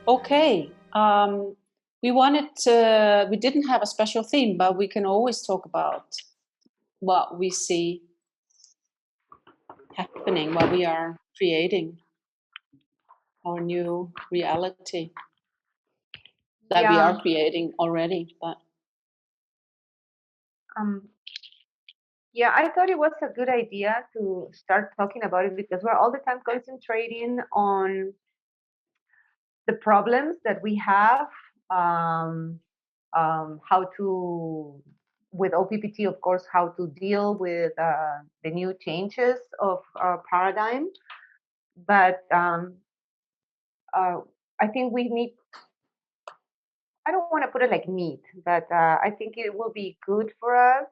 Okay. We didn't have a special theme, but we can always talk about what we see happening, what we are creating, our new reality that we are creating already. But yeah, I thought it was a good idea to start talking about it because we're all the time concentrating on the problems that we have, how to, with OPPT, of course, how to deal with the new changes of paradigm. But I think we need, I don't want to put it like need, but I think it will be good for us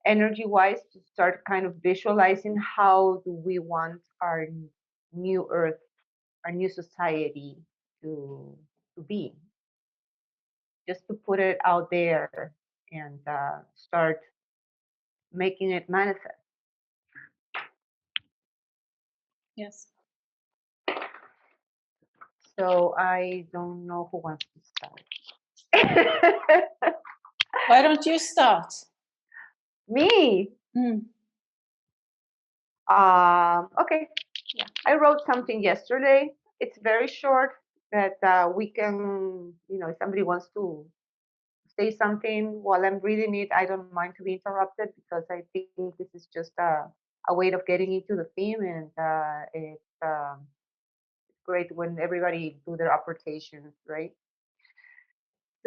energy wise to start kind of visualizing how do we want our new earth, our new society to be, just to put it out there and start making it manifest. yes. So I don't know who wants to start. Why don't you start? Me? Okay. Yeah, I wrote something yesterday. It's very short that we can, if somebody wants to say something while I'm reading it, I don't mind to be interrupted because I think this is just a way of getting into the theme, and it's great when everybody do their apportations, right?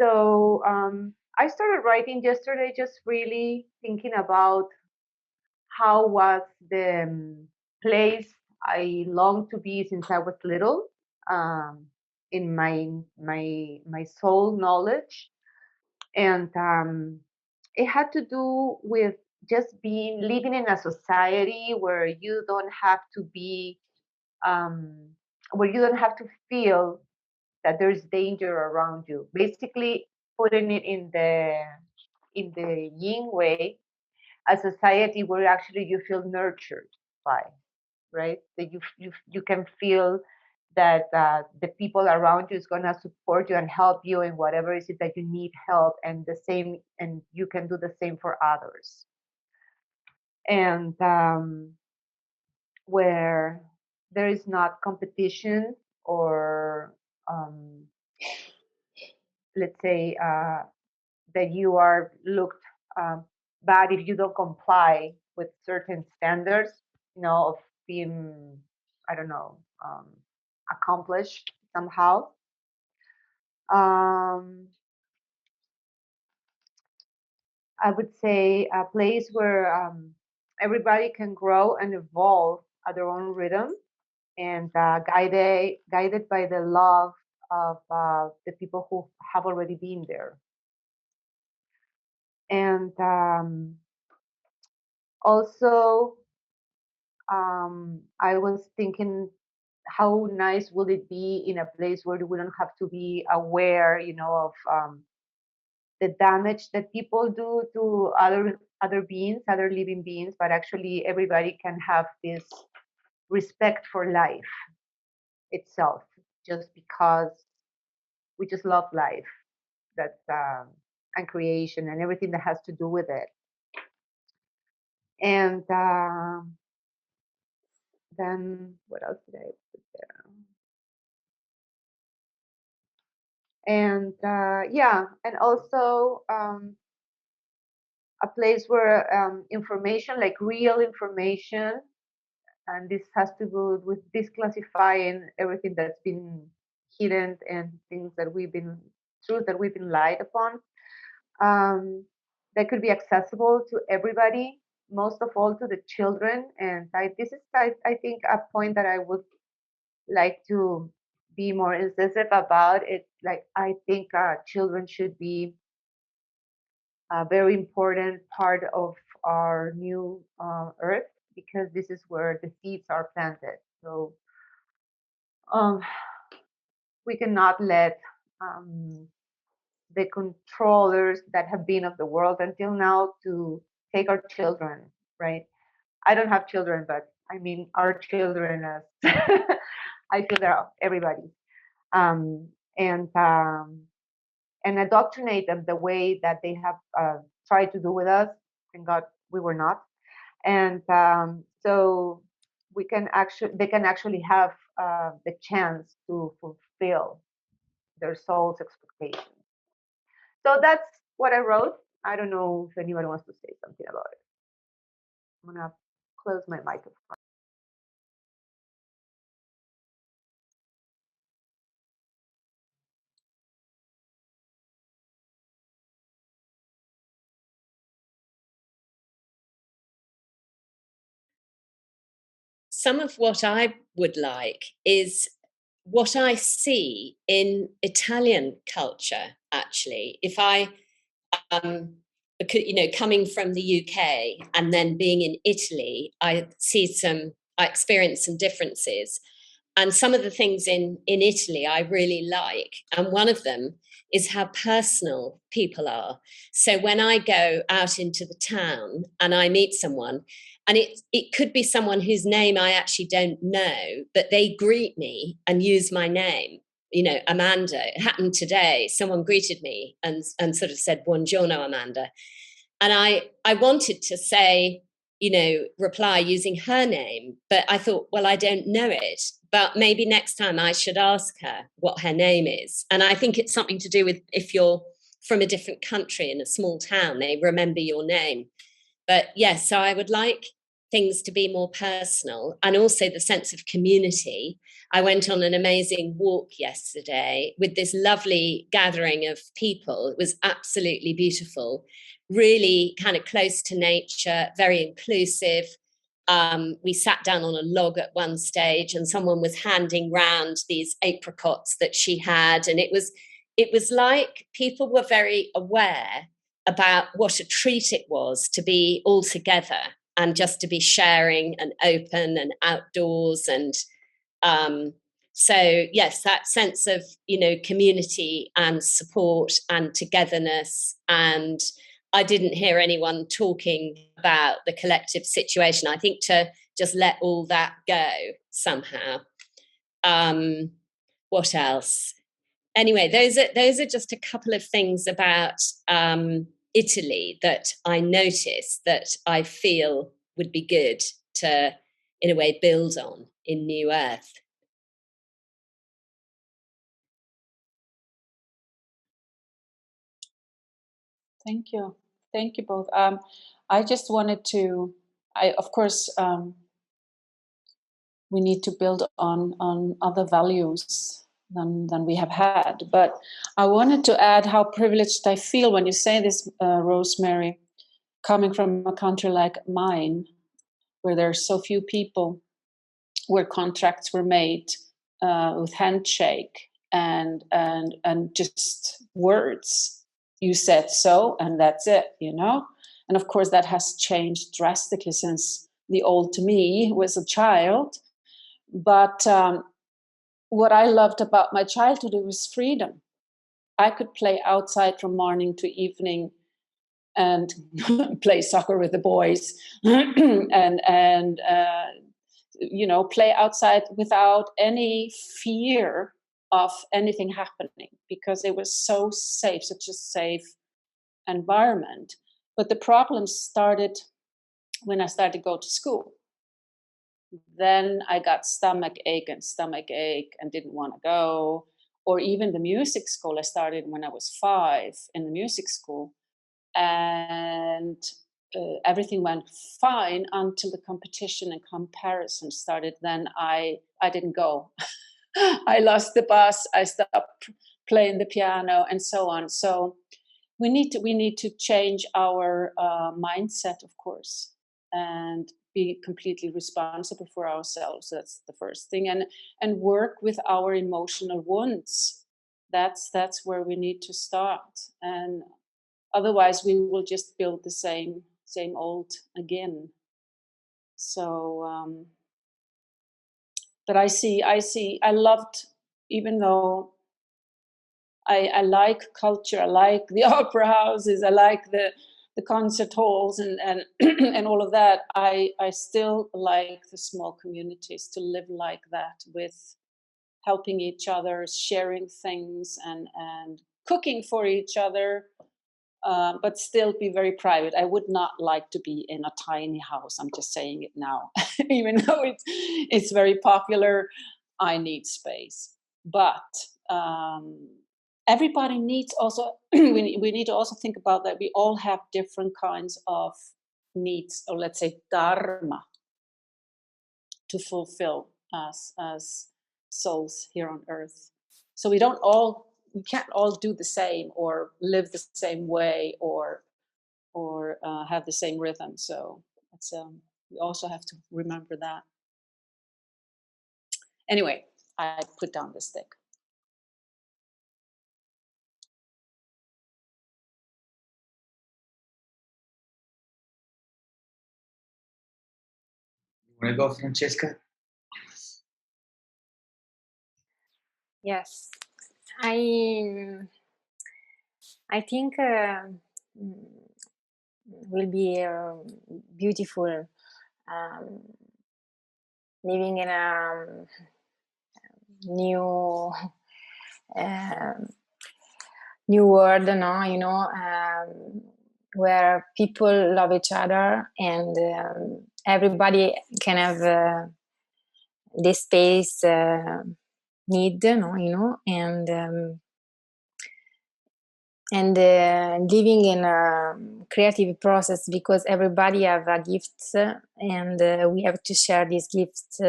So I started writing yesterday, just really thinking about how was the place I longed to be since I was little, um, in my soul knowledge, and it had to do with just being living in a society where you don't have to be, where you don't have to feel that there's danger around you. Basically, putting it in the yin way, a society where actually you feel nurtured by, right? That you can feel that the people around you is going to support you and help you in whatever is it that you need help, and the same, and you can do the same for others. And where there is not competition or let's say that you are looked bad if you don't comply with certain standards, of being, I don't know, accomplished somehow. I would say a place where everybody can grow and evolve at their own rhythm, and guided by the love of the people who have already been there. And also, I was thinking, how nice would it be in a place where we don't have to be aware, of the damage that people do to other beings, other living beings, but actually everybody can have this respect for life itself, just because we just love life, that and creation and everything that has to do with it. And then what else did I put there? And yeah, and also a place where information, like real information, and this has to do with disclassifying everything that's been hidden and things that we've been, truth that we've been lied upon, that could be accessible to everybody, most of all to the children. And this is, I think, a point that I would like to be more incisive about. It's like, I think children should be a very important part of our new earth, because this is where the seeds are planted. So we cannot let the controllers that have been of the world until now to take our children, right? I don't have children, but I mean our children, as I feel they're everybody. and indoctrinate them the way that they have tried to do with us. Thank God we were not. And so they can actually have the chance to fulfill their soul's expectations. So that's what I wrote. I don't know if anybody wants to say something about it. I'm gonna close my microphone. Some of what I would like is what I see in Italian culture, actually. If I, coming from the UK and then being in Italy, I experience some differences. And some of the things in Italy I really like. And one of them is how personal people are. So when I go out into the town and I meet someone, and it could be someone whose name I actually don't know, but they greet me and use my name. Amanda. It happened today. Someone greeted me and sort of said, "Buongiorno, Amanda." And I wanted to say, reply using her name, but I thought, well, I don't know it. But maybe next time I should ask her what her name is. And I think it's something to do with if you're from a different country in a small town, they remember your name. But yes, so I would like things to be more personal, and also the sense of community. I went on an amazing walk yesterday with this lovely gathering of people. It was absolutely beautiful, really kind of close to nature, very inclusive. We sat down on a log at one stage and someone was handing round these apricots that she had. And it was like people were very aware about what a treat it was to be all together and just to be sharing and open and outdoors. And so, yes, that sense of, community and support and togetherness. And I didn't hear anyone talking about the collective situation. I think to just let all that go somehow. What else? Anyway, those are just a couple of things about Italy that I noticed that I feel would be good to, in a way, build on in New Earth. Thank you. Thank you both. I just wanted to, of course, we need to build on other values than we have had. But I wanted to add how privileged I feel when you say this, Rosemary, coming from a country like mine, where there are so few people, where contracts were made with handshake and just words. You said so, and that's it, And of course, that has changed drastically since the old me was a child. But what I loved about my childhood, it was freedom. I could play outside from morning to evening and play soccer with the boys and play outside without any fear of anything happening, because it was so safe, such a safe environment. But the problems started when I started to go to school. Then I got stomach ache and didn't want to go. Or even the music school, I started when I was 5 in the music school. And everything went fine until the competition and comparison started. Then I didn't go. I lost the bus. I stopped playing the piano and so on. So we need to change our mindset, of course, and be completely responsible for ourselves. That's the first thing, and work with our emotional wounds. That's where we need to start, and otherwise we will just build the same old again. So but I loved, even though I like culture, I like the opera houses, I like the concert halls and and all of that, I still like the small communities, to live like that, with helping each other, sharing things, and cooking for each other, but still be very private. I would not like to be in a tiny house. I'm just saying it now, even though it's very popular. I need space, but everybody needs also. we need to also think about that. We all have different kinds of needs, or let's say dharma, to fulfill as souls here on earth. So we can't all do the same or live the same way or have the same rhythm. So it's we also have to remember that. Anyway, I put down the stick. Want to go, Francesca? Yes, I think will be beautiful living in a new new world, no, where people love each other and everybody can have this space need, no, and living in a creative process, because everybody have a gift and we have to share these gifts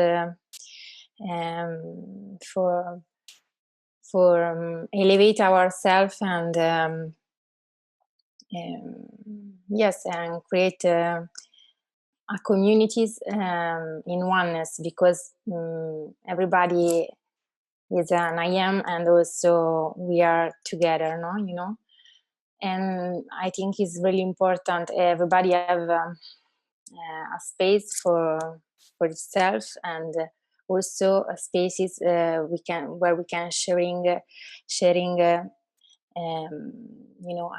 for elevate ourselves and yes, and create a communities in oneness, because everybody is an I am, and also we are together, no, and I think it's really important everybody have a space for itself, and also spaces where we can sharing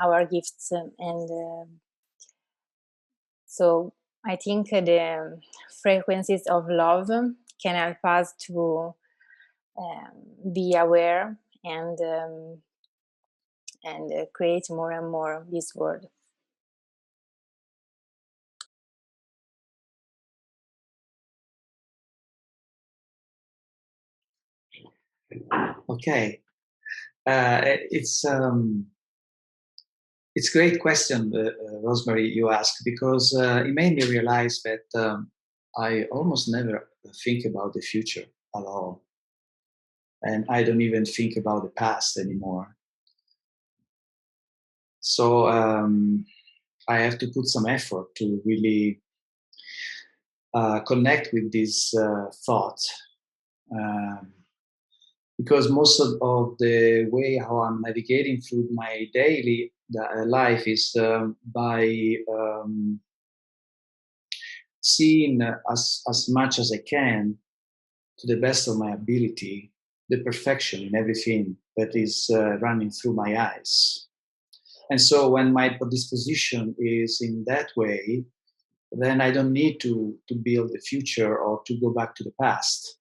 our gifts, and so I think the frequencies of love can help us to be aware and create more and more this world. Okay, it's a great question, Rosemary, you asked, because it made me realize that I almost never think about the future at all, and I don't even think about the past anymore. So I have to put some effort to really connect with this thought. Because most of the way how I'm navigating through my daily life is by seeing as much as I can, to the best of my ability, the perfection in everything that is running through my eyes. And so when my disposition is in that way, then I don't need to build the future or to go back to the past.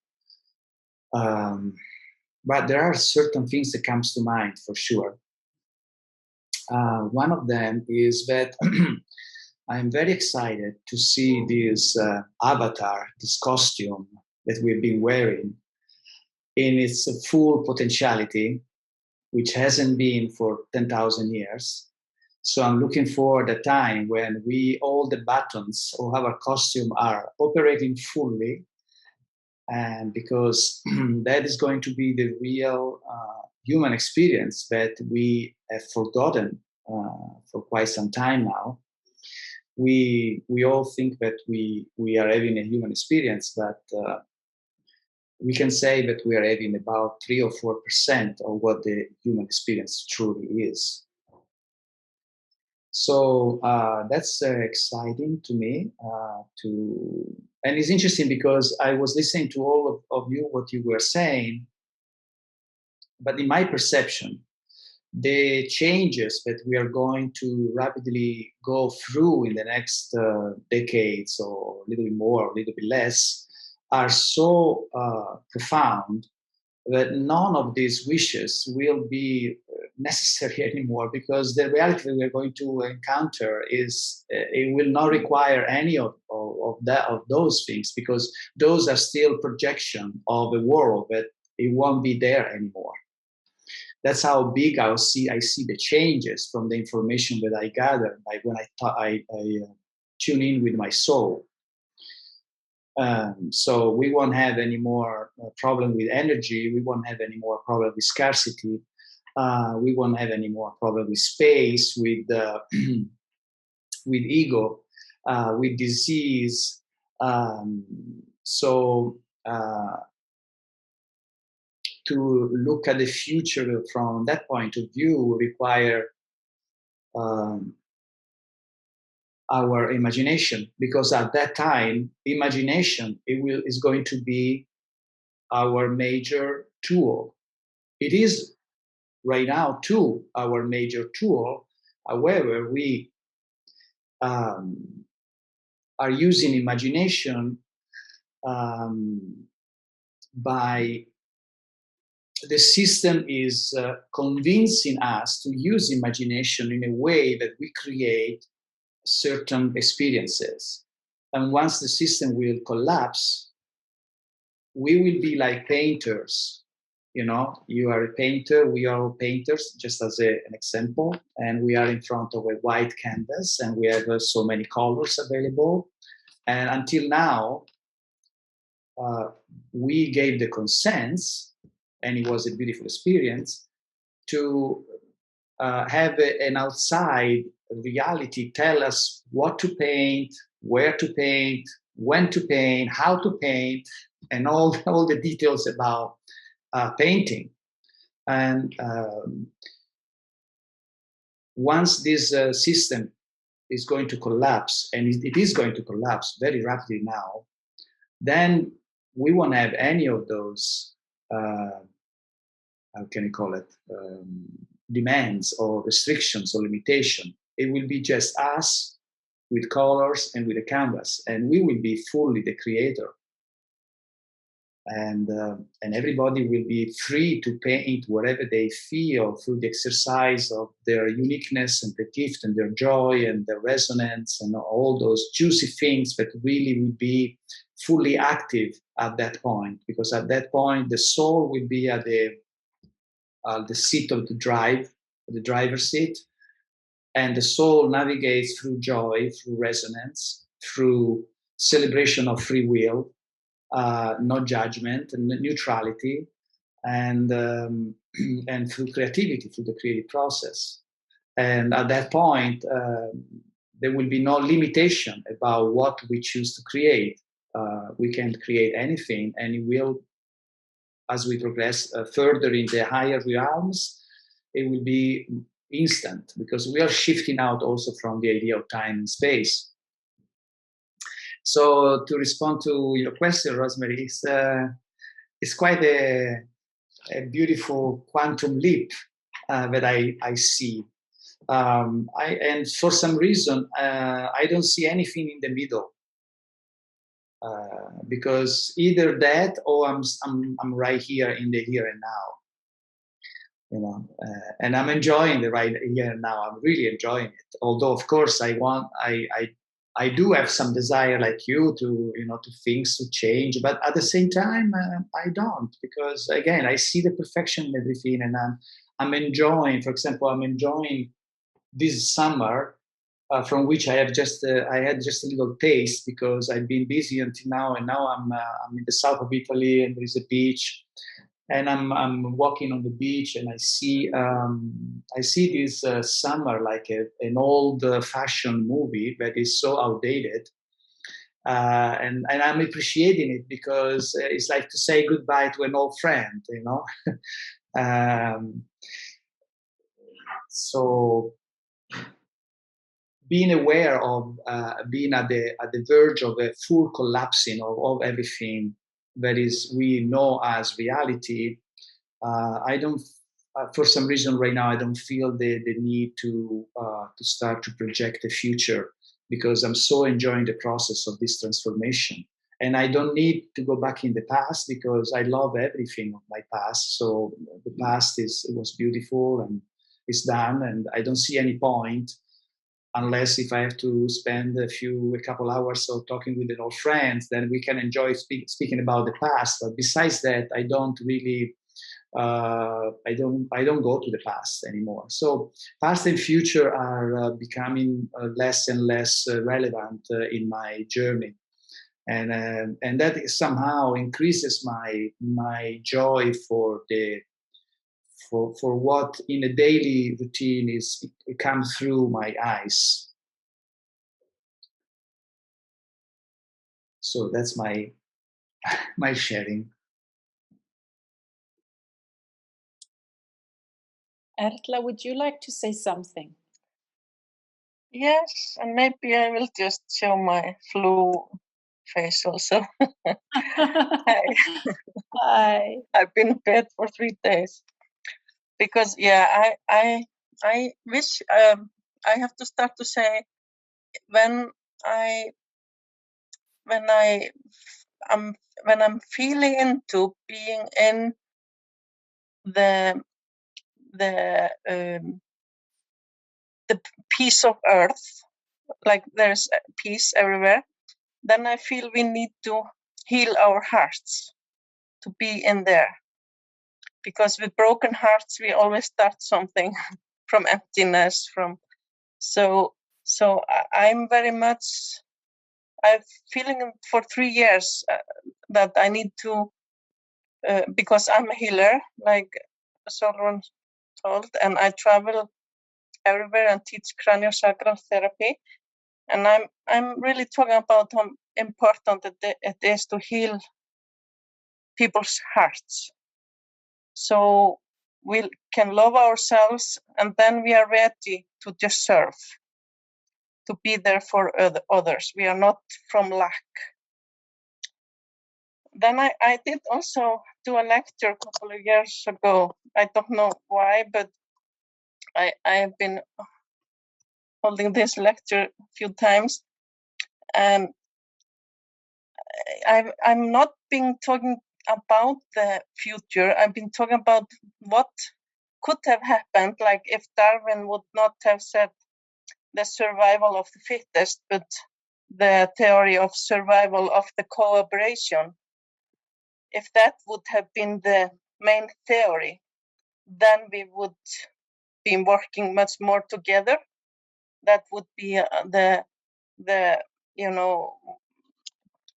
But there are certain things that comes to mind for sure. One of them is that I'm very excited to see this avatar, this costume that we've been wearing in its full potentiality, which hasn't been for 10,000 years. So I'm looking forward to a time when all the buttons of our costume are operating fully, and because that is going to be the real human experience that we have forgotten for quite some time now. We all think that we are having a human experience, but we can say that we are having about 3 or 4% of what the human experience truly is. So that's exciting to me. And it's interesting because I was listening to all of you, what you were saying, but in my perception, the changes that we are going to rapidly go through in the next decades, or a little bit more, or a little bit less, are so profound that none of these wishes will be necessary anymore, because the reality we're going to encounter is it will not require any of those things, because those are still projection of a world that it won't be there anymore. That's how big I see the changes from the information that I gather by when I tune in with my soul. So we won't have any more problem with energy. We won't have any more problem with scarcity. We won't have any more problem with space, with with ego, with disease. To look at the future from that point of view will require our imagination, because at that time, imagination is going to be our major tool. It is right now too our major tool. However, we are using imagination by the system is convincing us to use imagination in a way that we create certain experiences. And once the system will collapse, we will be like painters. You know, you are a painter, we are all painters, just as an example. And we are in front of a white canvas and we have so many colors available. And until now, we gave the consent, and it was a beautiful experience, to have an outside reality tell us what to paint, where to paint, when to paint, how to paint, and all the details about painting. And once this system is going to collapse, and it is going to collapse very rapidly now, then we won't have any of those how can I call it, demands or restrictions or limitation. It will be just us with colors and with a canvas, and we will be fully the creator. And everybody will be free to paint whatever they feel through the exercise of their uniqueness and the gift and their joy and their resonance and all those juicy things that really will be fully active at that point. Because at that point, the soul will be at the seat of the driver's seat, and the soul navigates through joy, through resonance, through celebration of free will, no judgment and neutrality, and through creativity, through the creative process. And at that point, there will be no limitation about what we choose to create. We can create anything, and it will, as we progress further in the higher realms, it will be instant, because we are shifting out also from the idea of time and space. So to respond to your question, Rosemary, it's quite a beautiful quantum leap that I see. And for some reason, I don't see anything in the middle. Because either that or I'm right here in the here and now, you know, and I'm enjoying the right here and now. I'm really enjoying it. Although, of course, I do have some desire, like you, to things to change, but at the same time, I don't, because again, I see the perfection in everything, and I'm enjoying. For example, I'm enjoying this summer. From which I had just a little taste, because I've been busy until now, and now I'm in the south of Italy, and there is a beach, and I'm walking on the beach, and I see this summer like an old-fashioned movie that is so outdated, and I'm appreciating it, because it's like to say goodbye to an old friend, you know. So being aware of being at the verge of a full collapsing of everything that is we know as reality, I don't, for some reason right now, I don't feel the need to start to project the future, because I'm so enjoying the process of this transformation. And I don't need to go back in the past because I love everything of my past. So the past it was beautiful and it's done, and I don't see any point unless if I have to spend a couple hours or talking with an old friend, then we can enjoy speaking about the past. But besides that, I don't really, I don't go to the past anymore. So past and future are becoming less and less relevant in my journey. And that somehow increases my joy for what in a daily routine it comes through my eyes. So that's my sharing. Erla, would you like to say something? Yes, and maybe I will just show my flu face also. Hi. I've been in bed for 3 days because I wish I have to start to say when I'm feeling into being in the piece of earth, like there's peace everywhere, then I feel we need to heal our hearts to be in there. Because with broken hearts, we always start something from emptiness, so I'm very much, I'm feeling for 3 years that I need to, because I'm a healer, like Sólrún told, and I travel everywhere and teach craniosacral therapy. And I'm really talking about how important it is to heal people's hearts. So we can love ourselves, and then we are ready to just serve, to be there for others. We are not from lack. Then I did also do a lecture a couple of years ago. I don't know why, but I have been holding this lecture a few times. And I'm not been talking about the future. I've been talking about what could have happened, like if Darwin would not have said the survival of the fittest, but the theory of survival of the cooperation. If that would have been the main theory, then we would be working much more together. That would be the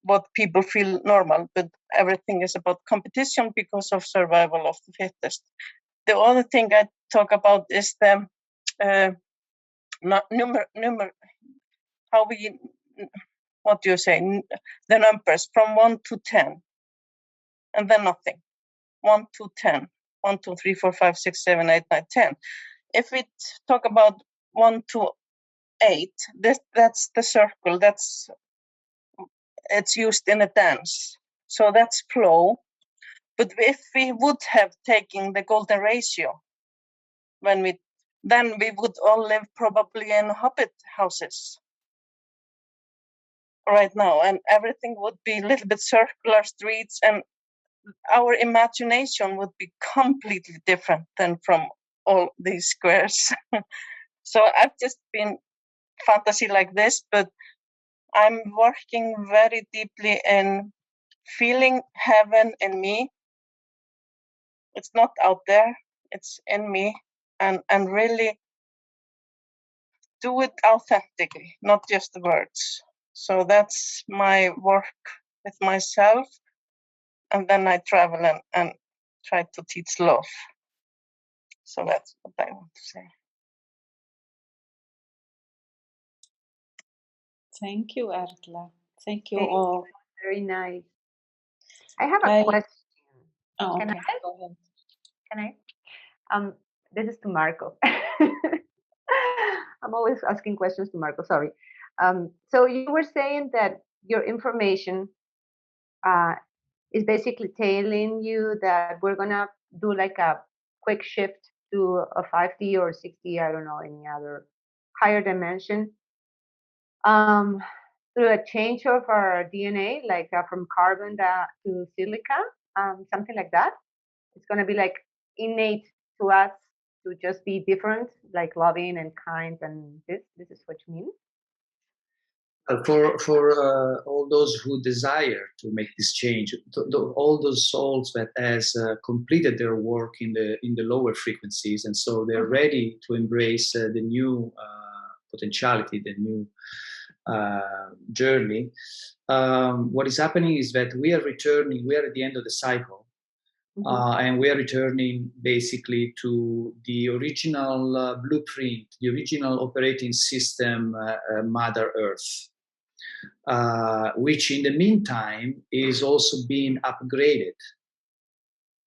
what people feel normal, but everything is about competition because of survival of the fittest. The other thing I talk about is the number, how we, what do you say, the numbers from 1 to 10, and then nothing. 1 to 10, 1, 2, 3, 4, 5, 6, 7, 8, 9, 10. If we talk about 1 to 8, that's the circle. It's used in a dance, so that's flow. But if we would have taken the golden ratio, then we would all live probably in hobbit houses right now, and everything would be a little bit circular streets, and our imagination would be completely different than from all these squares. So I've just been fantasy like this, but I'm working very deeply in feeling heaven in me. It's not out there, it's in me, and really do it authentically, not just the words. So that's my work with myself. And then I travel and try to teach love. So that's what I want to say. Thank you, Erla. Thank you all. Very nice. I have a question. Oh, okay. Can I? Go ahead. Can I? This is to Marco. I'm always asking questions to Marco. Sorry. So you were saying that your information is basically telling you that we're gonna do like a quick shift to a 5D or 6D. I don't know any other higher dimension. through a change of our DNA, like from carbon to silica, something like that. It's going to be like innate to us to just be different, like loving and kind, and this is what you mean? For all those who desire to make this change, all those souls that has completed their work in the lower frequencies, and so they're ready to embrace the new potentiality, the new journey. What is happening is that we are returning. We are at the end of the cycle. And we are returning basically to the original blueprint, the original operating system, Mother Earth, which in the meantime is also being upgraded,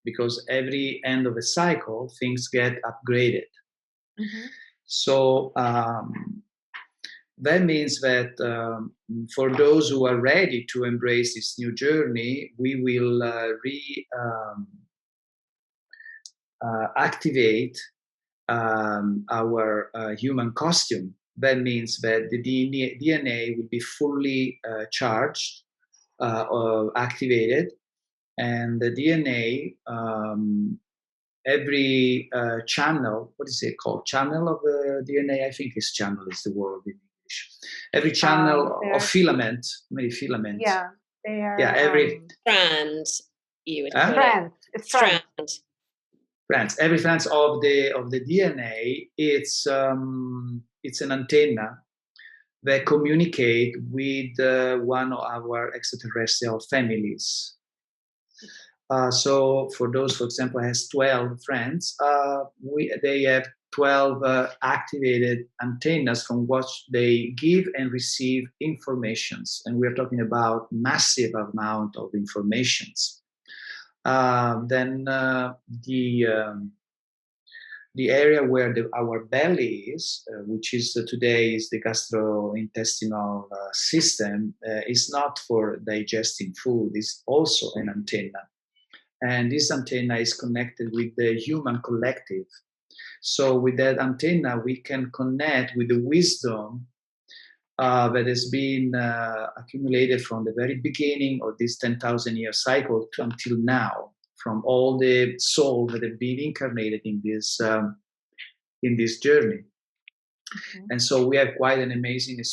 because every end of a cycle, things get upgraded. So that means that for those who are ready to embrace this new journey, we will activate our human costume. That means that the DNA will be fully charged, activated, and the DNA, every channel, what is it called? Channel of the DNA, I think is channel is the word in English. Every channel of filament, many filaments. Yeah, they are. Yeah, every strand, you would call it. Strand. Strands. Every strands of the DNA, it's an antenna that communicate with one of our extraterrestrial families. So for those, for example, has 12 friends, they have 12 activated antennas from which they give and receive informations, and we're talking about massive amount of informations. Then the area where our belly is, which is today is the gastrointestinal system, is not for digesting food. It's also an antenna, and this antenna is connected with the human collective. So with that antenna, we can connect with the wisdom that has been accumulated from the very beginning of this 10,000-year cycle until now, from all the souls that have been incarnated in this journey. And so we have quite an amazing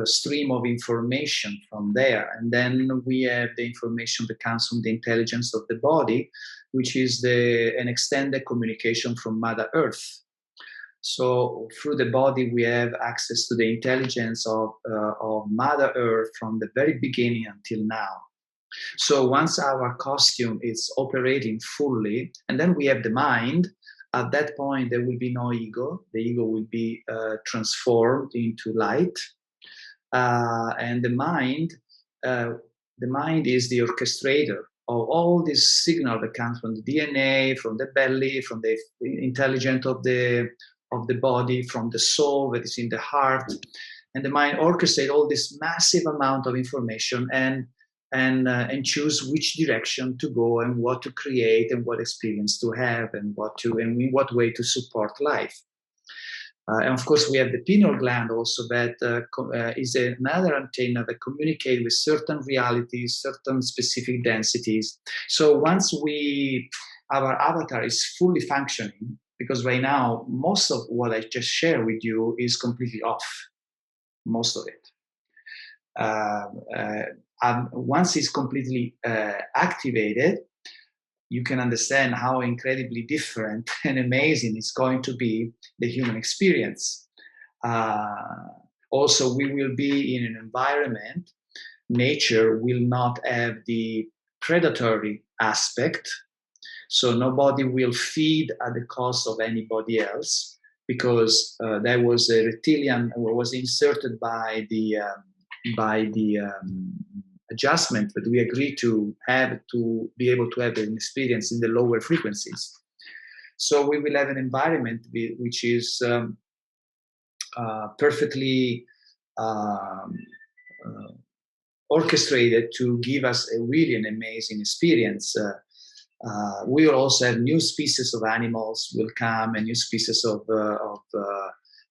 stream of information from there. And then we have the information that comes from the intelligence of the body, which is an extended communication from Mother Earth. So through the body, we have access to the intelligence of Mother Earth from the very beginning until now. So once our costume is operating fully, and then we have the mind, at that point, there will be no ego. The ego will be transformed into light. And the mind is the orchestrator of all this signal that comes from the DNA, from the belly, from the intelligence of the body, from the soul that is in the heart. And the mind orchestrates all this massive amount of information and choose which direction to go and what to create and what experience to have and in what way to support life. And of course, we have the pineal gland also that is another antenna that communicates with certain realities, certain specific densities. So once our avatar is fully functioning, because right now, most of what I just shared with you is completely off, most of it. Once it's completely activated, you can understand how incredibly different and amazing it's going to be, the human experience. Also, we will be in an environment, nature will not have the predatory aspect, so nobody will feed at the cost of anybody else, because there was a reptilian was inserted by the adjustment that we agreed to have to be able to have an experience in the lower frequencies. So we will have an environment which is perfectly orchestrated to give us really an amazing experience. We will also have new species of animals will come, and new species of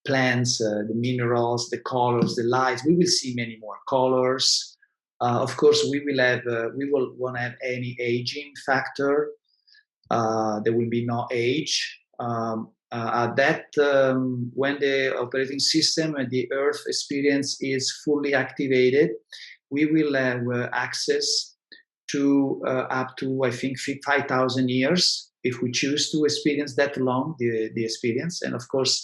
plants, the minerals, the colors, the lights. We will see many more colors. Of course, we will want to have any aging factor. There will be no age. When the operating system and the Earth experience is fully activated, we will have access to up to, I think, 5,000 years if we choose to experience that long, the experience. And of course,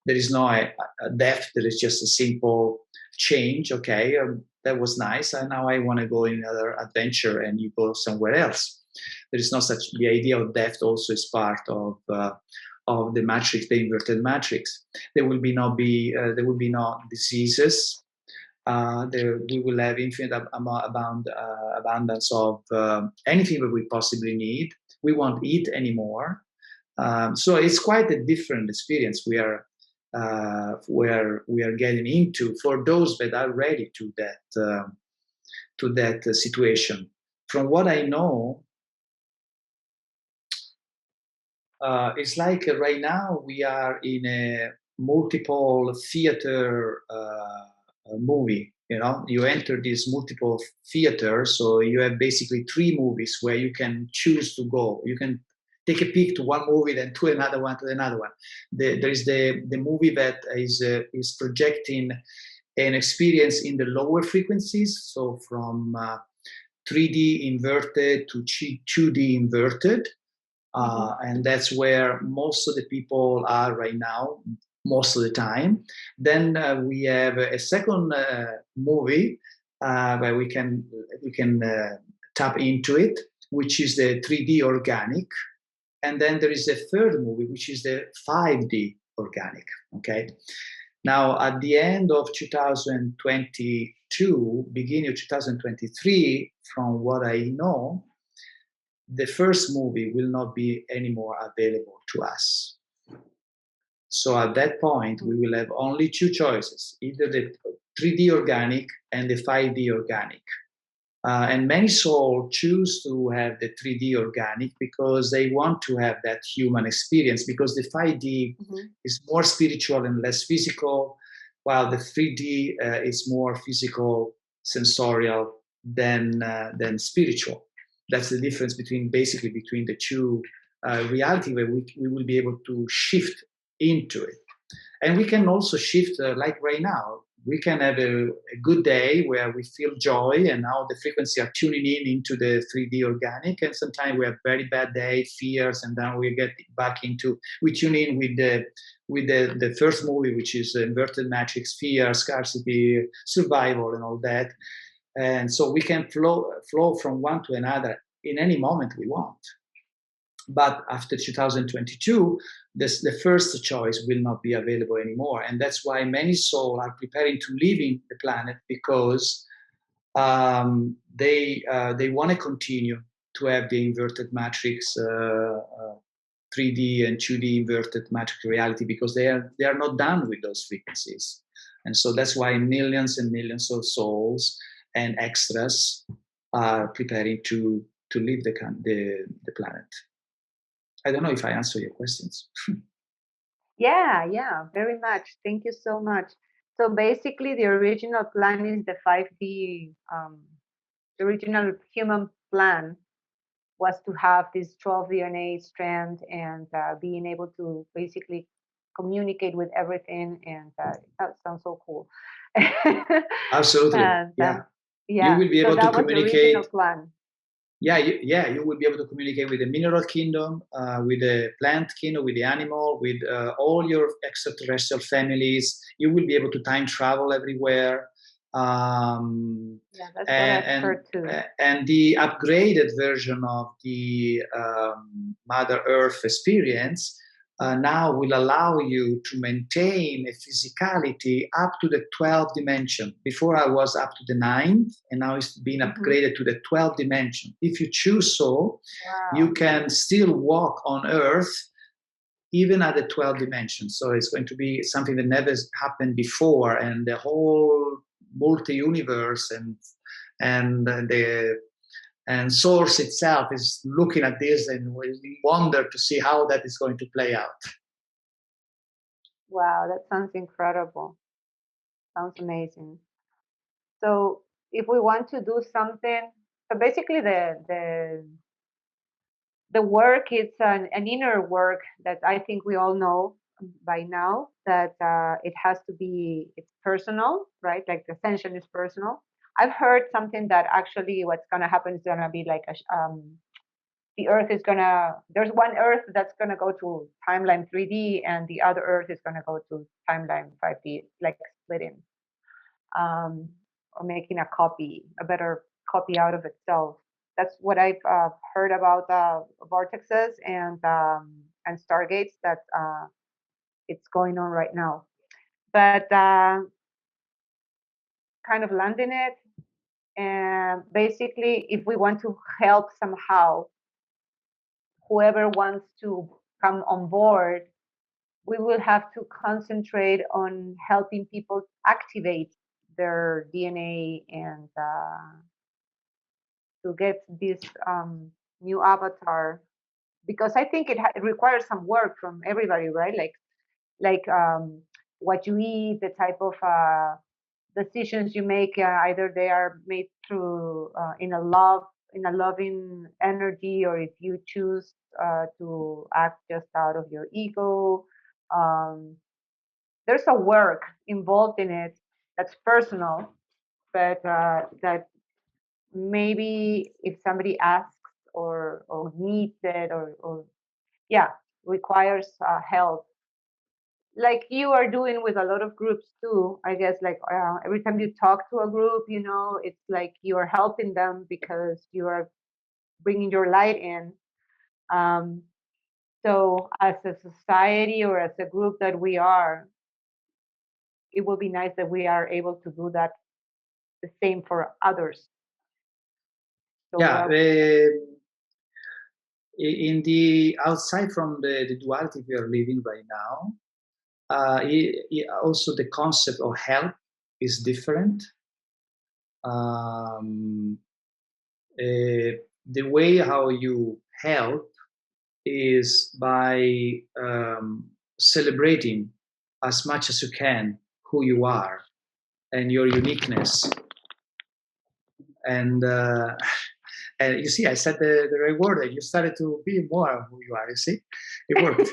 there is no a death. There is just a simple change. Okay, that was nice, and now I want to go in another adventure, and you go somewhere else. There is no such. The idea of death also is part of the matrix, the inverted matrix. There will be no diseases. We will have infinite abundance of anything that we possibly need. We won't eat anymore. So it's quite a different experience where we are getting into for those that are ready to that situation. From what I know, it's like right now we are in a multiple theater movie. You know, you enter this multiple theater, so you have basically 3 movies where you can choose to go. You can take a peek to one movie, then to another one, There is the movie that is projecting an experience in the lower frequencies, so from 3D inverted to 2D inverted. And that's where most of the people are right now, most of the time. Then we have a second movie where we can tap into it, which is the 3D organic. And then there is a third movie, which is the 5D organic. Okay. Now, at the end of 2022, beginning of 2023, from what I know, the first movie will not be anymore available to us. So at that point, we will have only 2 choices, either the 3D organic and the 5D organic. And many souls choose to have the 3D organic because they want to have that human experience, because the 5D is more spiritual and less physical, while the 3D is more physical, sensorial than spiritual. That's the difference between the 2 reality, where we will be able to shift into it. And we can also shift, like right now, we can have a good day where we feel joy, and now the frequency are tuning into the 3D organic. And sometimes we have very bad day, fears, and then we get back we tune in with the first movie, which is inverted matrix, fear, scarcity, survival, and all that. And so we can flow from one to another in any moment we want. But after 2022, the first choice will not be available anymore. And that's why many souls are preparing to leave the planet, because they want to continue to have the inverted matrix, 3D and 2D inverted matrix reality, because they are not done with those frequencies. And so that's why millions and millions of souls and extras are preparing to leave the planet. I don't know if I answer your questions. Yeah, very much. Thank you so much. So basically, the original plan is the 5D. The original human plan was to have this 12 DNA strand and being able to basically communicate with everything. And that sounds so cool. Absolutely. And, yeah. Yeah. You will be able to communicate. The original plan. You will be able to communicate with the mineral kingdom, with the plant kingdom, with the animal, with all your extraterrestrial families. You will be able to time travel everywhere. That's what I've heard too. And the upgraded version of the Mother Earth experience now will allow you to maintain a physicality up to the 12th dimension. Before I was up to the 9th, and now it's been upgraded to the 12th dimension. If you choose so, you can still walk on Earth even at the 12th dimension. So it's going to be something that never happened before, and the whole multi-universe and Source itself is looking at this and we wonder to see how that is going to play out. Wow, that sounds incredible. Sounds amazing. So if we want to do something, so basically the work is an inner work that I think we all know by now, that it has to be, it's personal, right? Like the ascension is personal. I've heard something that actually what's going to happen is going to be like the Earth is going to, there's one Earth that's going to go to timeline 3D, and the other Earth is going to go to timeline 5D, like splitting, or making a copy, a better copy out of itself. That's what I've heard about vortexes and stargates, that it's going on right now. But kind of landing it, and basically, if we want to help somehow, whoever wants to come on board, we will have to concentrate on helping people activate their DNA and to get this new avatar, because I think it requires some work from everybody, right? Like what you eat, the type of decisions you make, either they are made through in a loving energy, or if you choose to act just out of your ego. There's a work involved in it that's personal, but that maybe if somebody asks or needs it, or yeah, requires help, like you are doing with a lot of groups too, I guess. Like every time you talk to a group, it's like you are helping them because you are bringing your light in. So as a society, or as a group that we are, it will be nice that we are able to do that, the same for others. So Yeah, in the outside from the duality we are living right now, also the concept of help is different. The way how you help is by celebrating as much as you can who you are and your uniqueness. And you see, I said the right word, and you started to be more who you are. You see, it worked.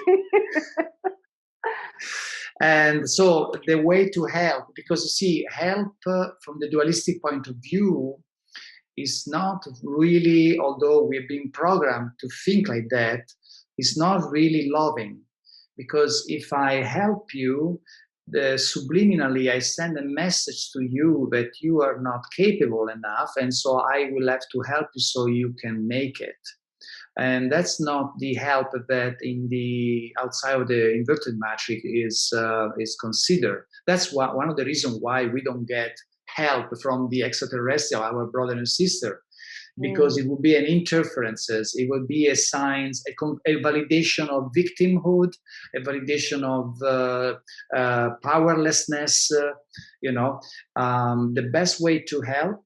And so the way to help, because you see, help from the dualistic point of view is not really, although we've been programmed to think like that, is not really loving. Because if I help you, subliminally I send a message to you that you are not capable enough, and so I will have to help you so you can make it. And that's not the help that in the outside of the inverted matrix is considered. That's one of the reasons why we don't get help from the extraterrestrial, our brother and sister, because it would be an interferences. It would be a signs, a validation of victimhood, a validation of powerlessness. The best way to help,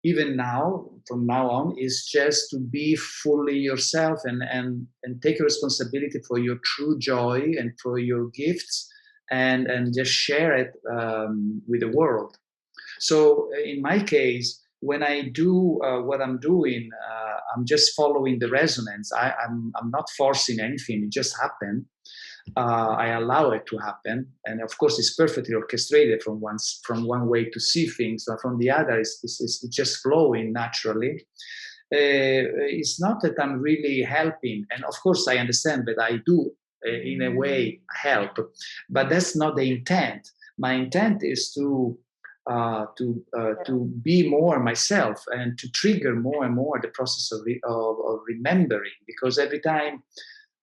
even now, from now on, is just to be fully yourself and take responsibility for your true joy and for your gifts, and just share it with the world. So in my case, when I do what I'm doing, I'm just following the resonance. I'm not forcing anything. It just happened. I allow it to happen, and of course, it's perfectly orchestrated from one way to see things, but from the other, it's just flowing naturally. It's not that I'm really helping, and of course, I understand that I do, in a way, help, but that's not the intent. My intent is to be more myself and to trigger more and more the process of remembering, because every time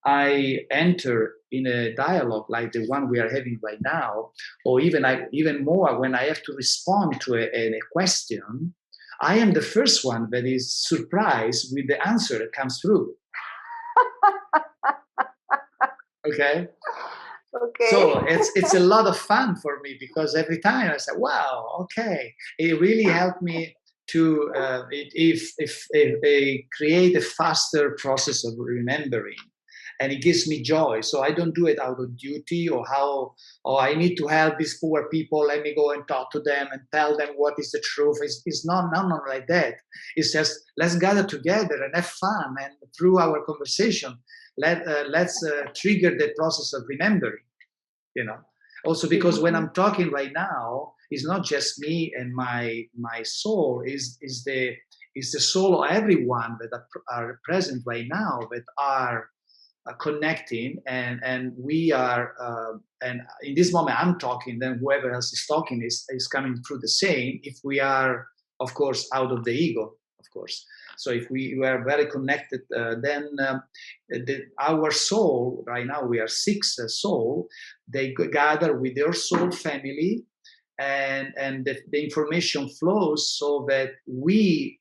I enter in a dialogue like the one we are having right now, or even more when I have to respond to a question, I am the first one that is surprised with the answer that comes through. Okay. Okay. So it's a lot of fun for me, because every time I say, "Wow, okay," it really helped me to create a faster process of remembering. and it gives me joy. So I don't do it out of duty or I need to help these poor people. Let me go and talk to them and tell them what is the truth. It's not like that. It's just, let's gather together and have fun. And through our conversation, let's trigger the process of remembering, Also, because when I'm talking right now, it's not just me and my soul, is the soul of everyone that are present right now, that are connecting, and we are, and in this moment I'm talking, then whoever else is talking is coming through the same, if we are, of course, out of the ego, of course. So if we are very connected, then our soul, right now we are 6 souls, they gather with their soul family, and the information flows so that we,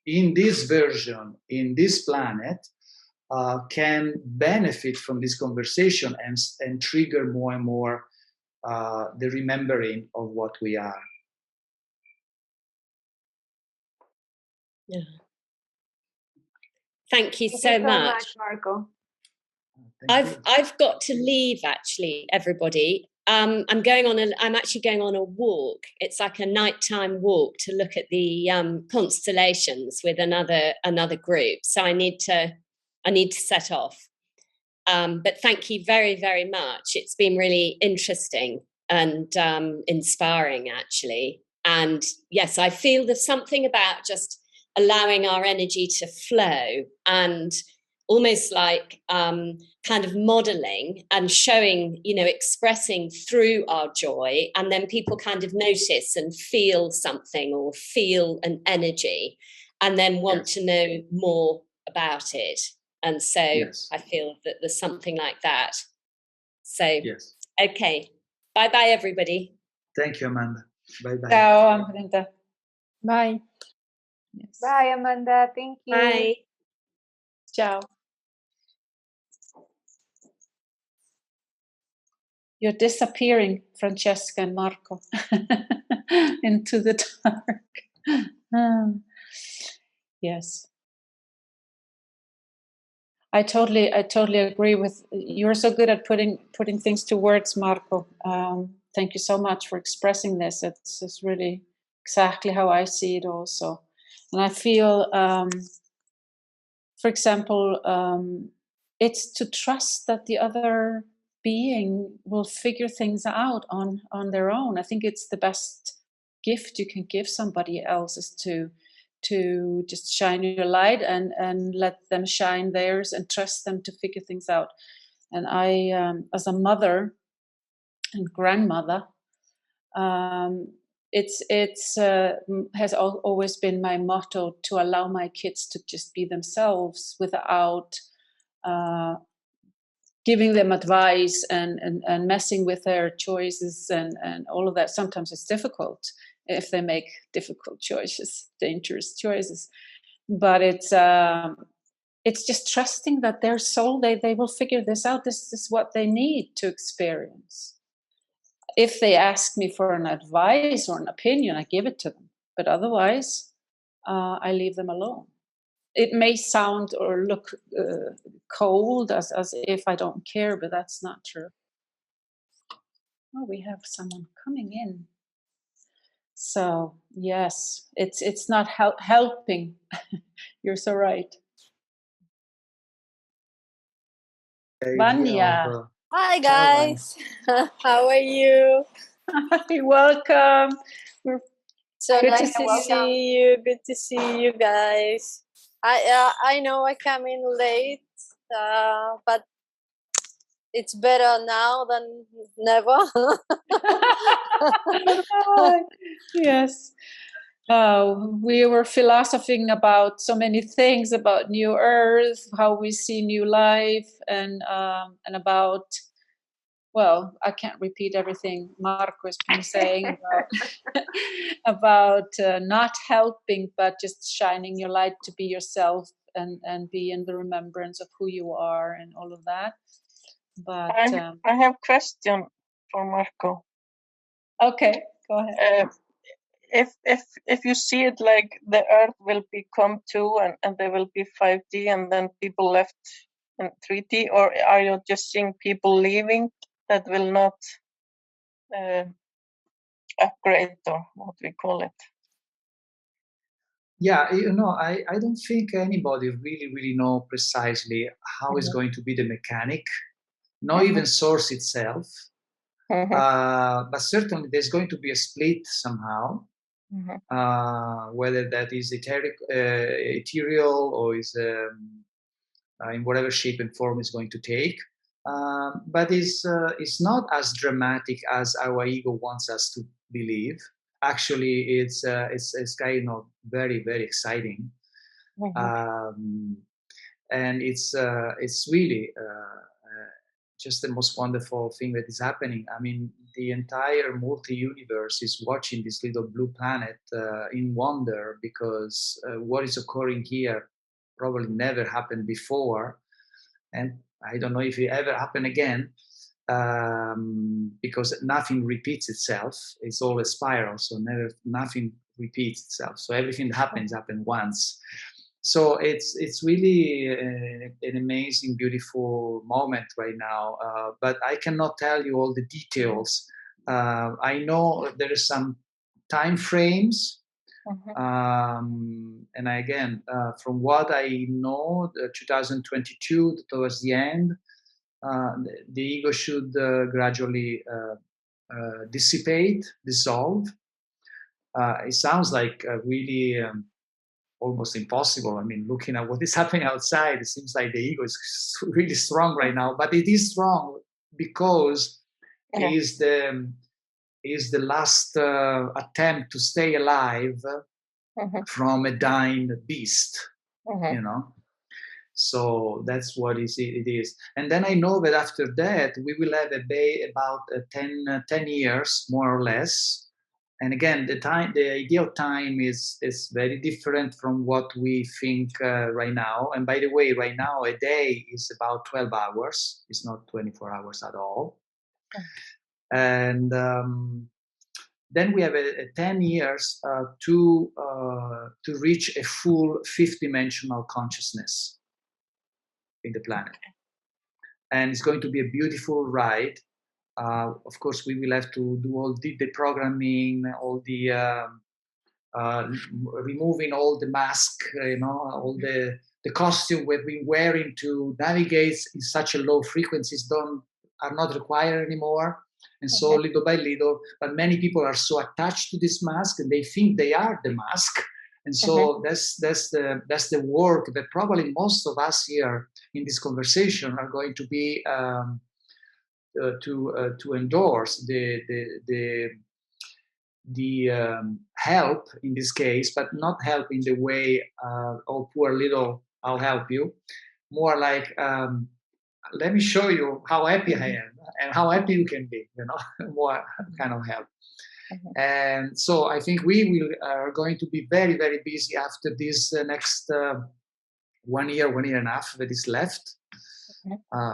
in this version, in this planet, can benefit from this conversation and trigger more and more the remembering of what we are. Yeah. Thank you so much, Marco. I've got to leave, actually, everybody. I'm actually going on a walk. It's like a nighttime walk to look at the constellations with another group. So I need to set off. But thank you very, very much. It's been really interesting and inspiring, actually. And yes, I feel there's something about just allowing our energy to flow, and almost like kind of modeling and showing, expressing through our joy, and then people kind of notice and feel something or feel an energy and then want to know more about it. And so I feel that there's something like that. So, okay. Bye-bye, everybody. Thank you, Amanda. Bye-bye. Ciao, Amanda. Bye. Yes. Bye, Amanda. Thank you. Bye. Ciao. You're disappearing, Francesca and Marco, into the dark. Yes. I totally agree with, you're so good at putting things to words, Marco. Thank you so much for expressing this. It's really exactly how I see it also. And I feel, for example, it's to trust that the other being will figure things out on their own. I think it's the best gift you can give somebody else, is to just shine your light and let them shine theirs and trust them to figure things out. And I, as a mother and grandmother, it's has always been my motto to allow my kids to just be themselves without giving them advice and messing with their choices and all of that. Sometimes it's difficult if they make difficult choices, dangerous choices. But it's just trusting that their soul, they will figure this out. This is what they need to experience. If they ask me for an advice or an opinion, I give it to them. But otherwise, I leave them alone. It may sound or look cold, as if I don't care, but that's not true. Oh, we have someone coming in. So yes, it's not helping. You're so right. Vanya. Hi guys. How are you? Hi, welcome. We're so good nice to see you. Good to see you guys. I know I came in late, but it's better now than never. Yes. We were philosophing about so many things, about New Earth, how we see new life, and about, well, I can't repeat everything Marco has been saying about not helping, but just shining your light to be yourself and be in the remembrance of who you are and all of that. But I have a question for Marco. Okay, go ahead. If you see it like the Earth will become 2 and there will be 5D, and then people left in 3D, or are you just seeing people leaving that will not upgrade, or what we call it? Yeah, I don't think anybody really know precisely how is going to be the mechanic, not even source itself. But certainly there's going to be a split somehow, whether that is ethereal or is in whatever shape and form it's going to take. But it's not as dramatic as our ego wants us to believe. Actually, it's kind of very, very exciting, and it's really just the most wonderful thing that is happening. I mean, the entire multi-universe is watching this little blue planet in wonder, because what is occurring here probably never happened before, and I don't know if it ever happen again, because nothing repeats itself. It's all a spiral, so nothing repeats itself. So everything that happens once. So it's really an amazing, beautiful moment right now. But I cannot tell you all the details. I know there is some time frames. And again, from what I know, 2022 towards the end, the ego should gradually dissolve. It sounds like really almost impossible. I mean, looking at what is happening outside, it seems like the ego is really strong right now. But it is strong because it is the last attempt to stay alive from a dying beast, you know. So that's what it is. And then I know that after that, we will have about 10 years, more or less. And again, the ideal time is very different from what we think right now. And by the way, right now, a day is about 12 hours. It's not 24 hours at all. And then we have 10 years to reach a full fifth-dimensional consciousness in the planet. And it's going to be a beautiful ride. Of course, we will have to do all the programming, all the removing all the mask, all the costume we've been wearing to navigate in such a low frequencies are not required anymore. And so little by little, but many people are so attached to this mask and they think they are the mask. And so that's the work that probably most of us here in this conversation are going to be to endorse the help in this case, but not help in the way, oh, poor little, I'll help you. More like, let me show you how happy I am and how happy you can be, more kind of help. And so I think we are going to be very, very busy after this next 1 year, 1.5 years that is left.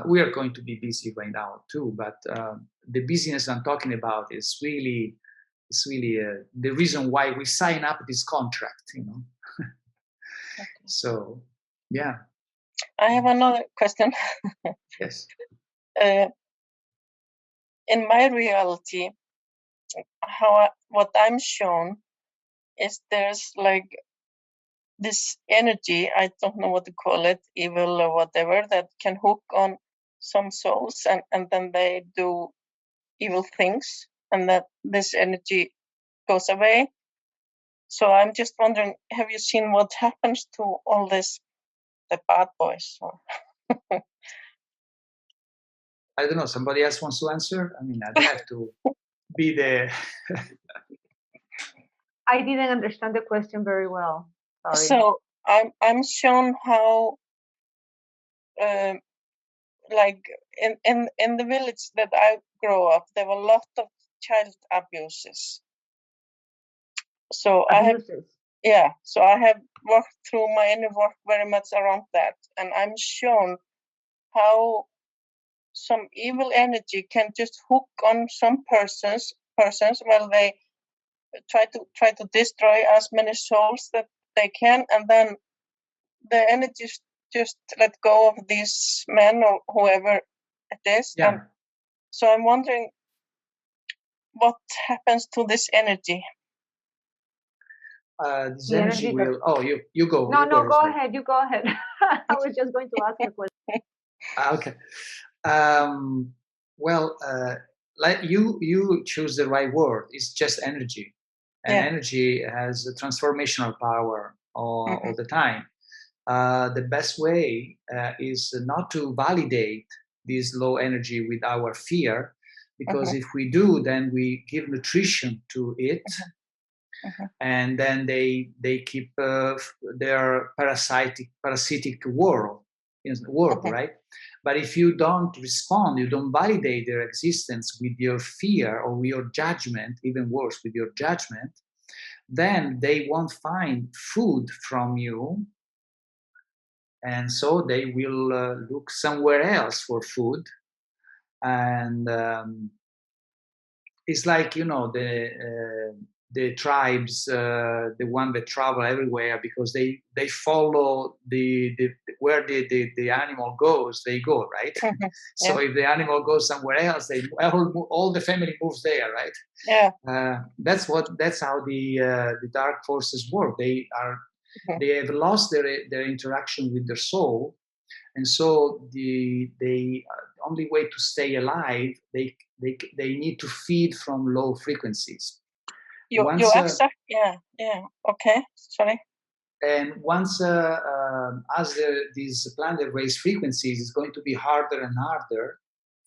We are going to be busy right now too, but the busyness I'm talking about is really the reason why we sign up this contract, So, yeah. I have another question. Yes. In my reality, what I'm shown is there's like this energy, I don't know what to call it, evil or whatever, that can hook on some souls and then they do evil things, and that this energy goes away. So I'm just wondering, have you seen what happens to all this, the bad boys? I don't know, somebody else wants to answer? I mean, I don't have to be the... I didn't understand the question very well. Sorry. So I'm shown how, like in the village that I grew up, there were a lot of child abuses. So Abuses. I have worked through my inner work very much around that, and I'm shown how some evil energy can just hook on some persons while they try to destroy as many souls that they can, and then the energy just let go of these men or whoever it is. Yeah. And so I'm wondering what happens to this energy. This The energy energy that- will. Oh, you go. No, you no, go Rosemary. ahead. You go ahead. I was just going to ask a question. Okay. Well, like you choose the right word. It's just energy, and Yeah. energy has a transformational power all the time. The best way is not to validate this low energy with our fear, because if we do, then we give nutrition to it, and then they keep their parasitic work, right? But if you don't respond, you don't validate their existence with your fear or with your judgment, even worse, with your judgment, then they won't find food from you. And so they will look somewhere else for food. And it's like, the tribes, the one that travel everywhere, because they follow the where the animal goes, they go, right? So if the animal goes somewhere else, all the family moves there, right? Yeah. That's how the dark forces work. They have lost their interaction with their soul, and so the only way to stay alive, they need to feed from low frequencies. You accept, yeah, okay, sorry. And once as these planet raise frequencies, it's going to be harder and harder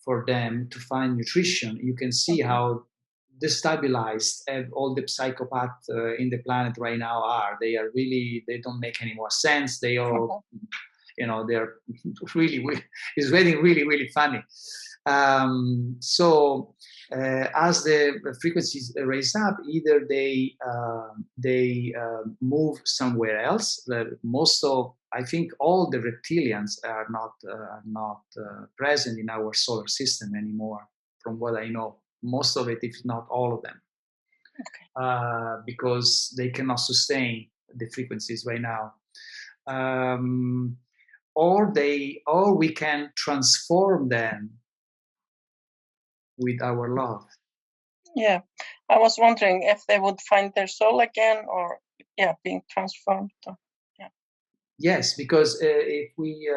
for them to find nutrition. You can see how destabilized all the psychopaths in the planet right now are. They don't make any more sense. They all, they're really, it's getting really, really funny. So as the frequencies raise up, either they move somewhere else. I think all the reptilians are not present in our solar system anymore, from what I know. Most of it, if not all of them, because they cannot sustain the frequencies right now. Or we can transform them with our love. Yeah, I was wondering if they would find their soul again, or being transformed. Yes, because if we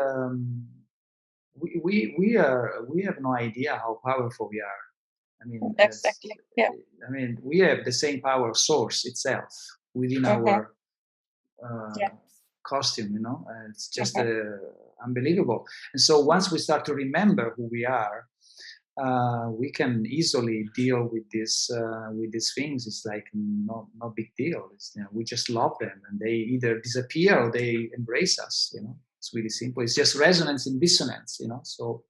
have no idea how powerful we are. I mean, exactly. Yeah. I mean, we have the same power source itself within our costume. It's just unbelievable. And so once we start to remember who we are, we can easily deal with these things. It's like no big deal. We just love them, and they either disappear or they embrace us. It's really simple. It's just resonance and dissonance. So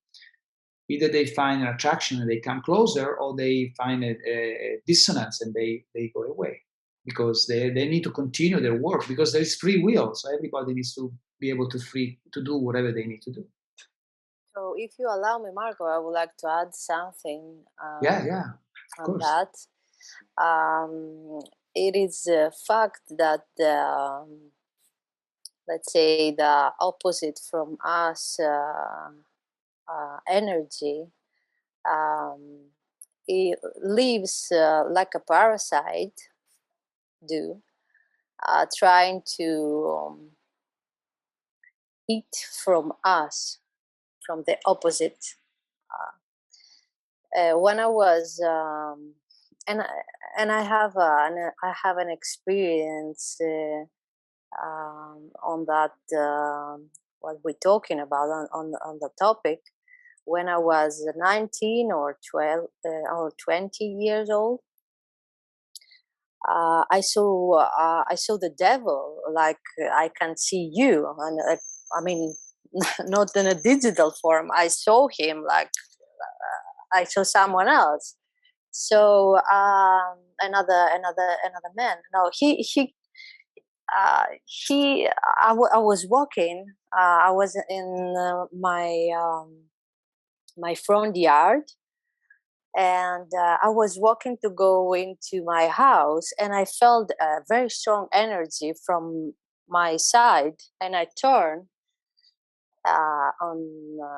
either they find an attraction and they come closer, or they find a dissonance and they go away, because they need to continue their work, because there is free will. So everybody needs to be able to do whatever they need to do. So if you allow me, Marco, I would like to add something of on that. It is a fact that let's say the opposite from us energy, it lives like a parasite trying to eat from us, from the opposite. When I was and I have an experience on that what we're talking about on the topic. When I was 19 or 12 or 20 years old, I saw the devil, like I can see you, and I mean, not in a digital form. I saw him like I saw someone else. So another man. No, I was walking. I was in my front yard, and I was walking to go into my house, and I felt a very strong energy from my side, and I turned, on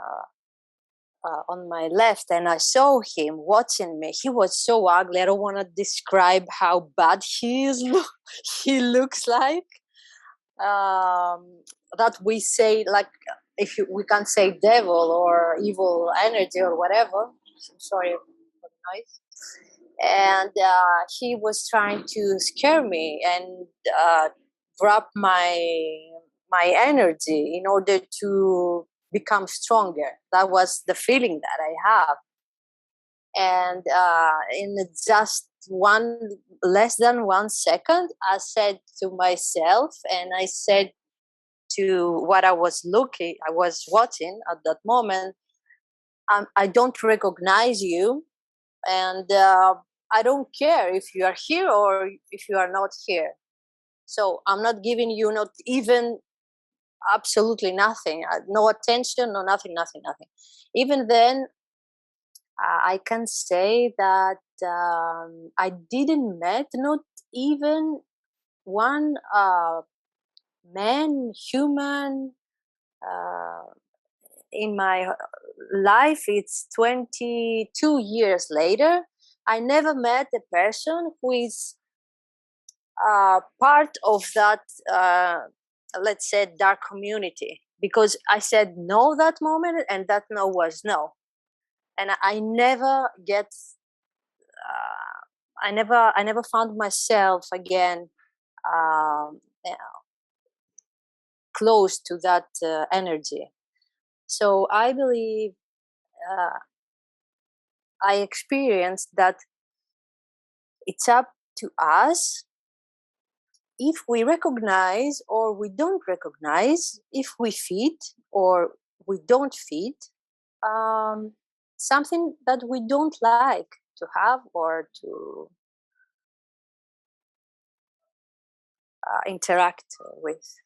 my left, and I saw him watching me. He was so ugly. I don't want to describe how bad he is. He looks like that we say, like, we can't say devil or evil energy or whatever. Sorry for the noise. And he was trying to scare me and grab my energy in order to become stronger. That was the feeling that I have. And in just less than 1 second, I said to myself, and I said to what I was watching at that moment, I don't recognize you, and I don't care if you are here or if you are not here. So I'm not giving you not even absolutely nothing, no attention, no nothing. Even then, I can say that I didn't met not even one man, human, in my life. It's 22 years later. I never met a person who is part of that, let's say, dark community, because I said no that moment, and that no was no. And I never get, I never found myself again close to that energy. So I believe I experienced that it's up to us if we recognize or we don't recognize, if we fit or we don't fit, something that we don't like to have or to interact with.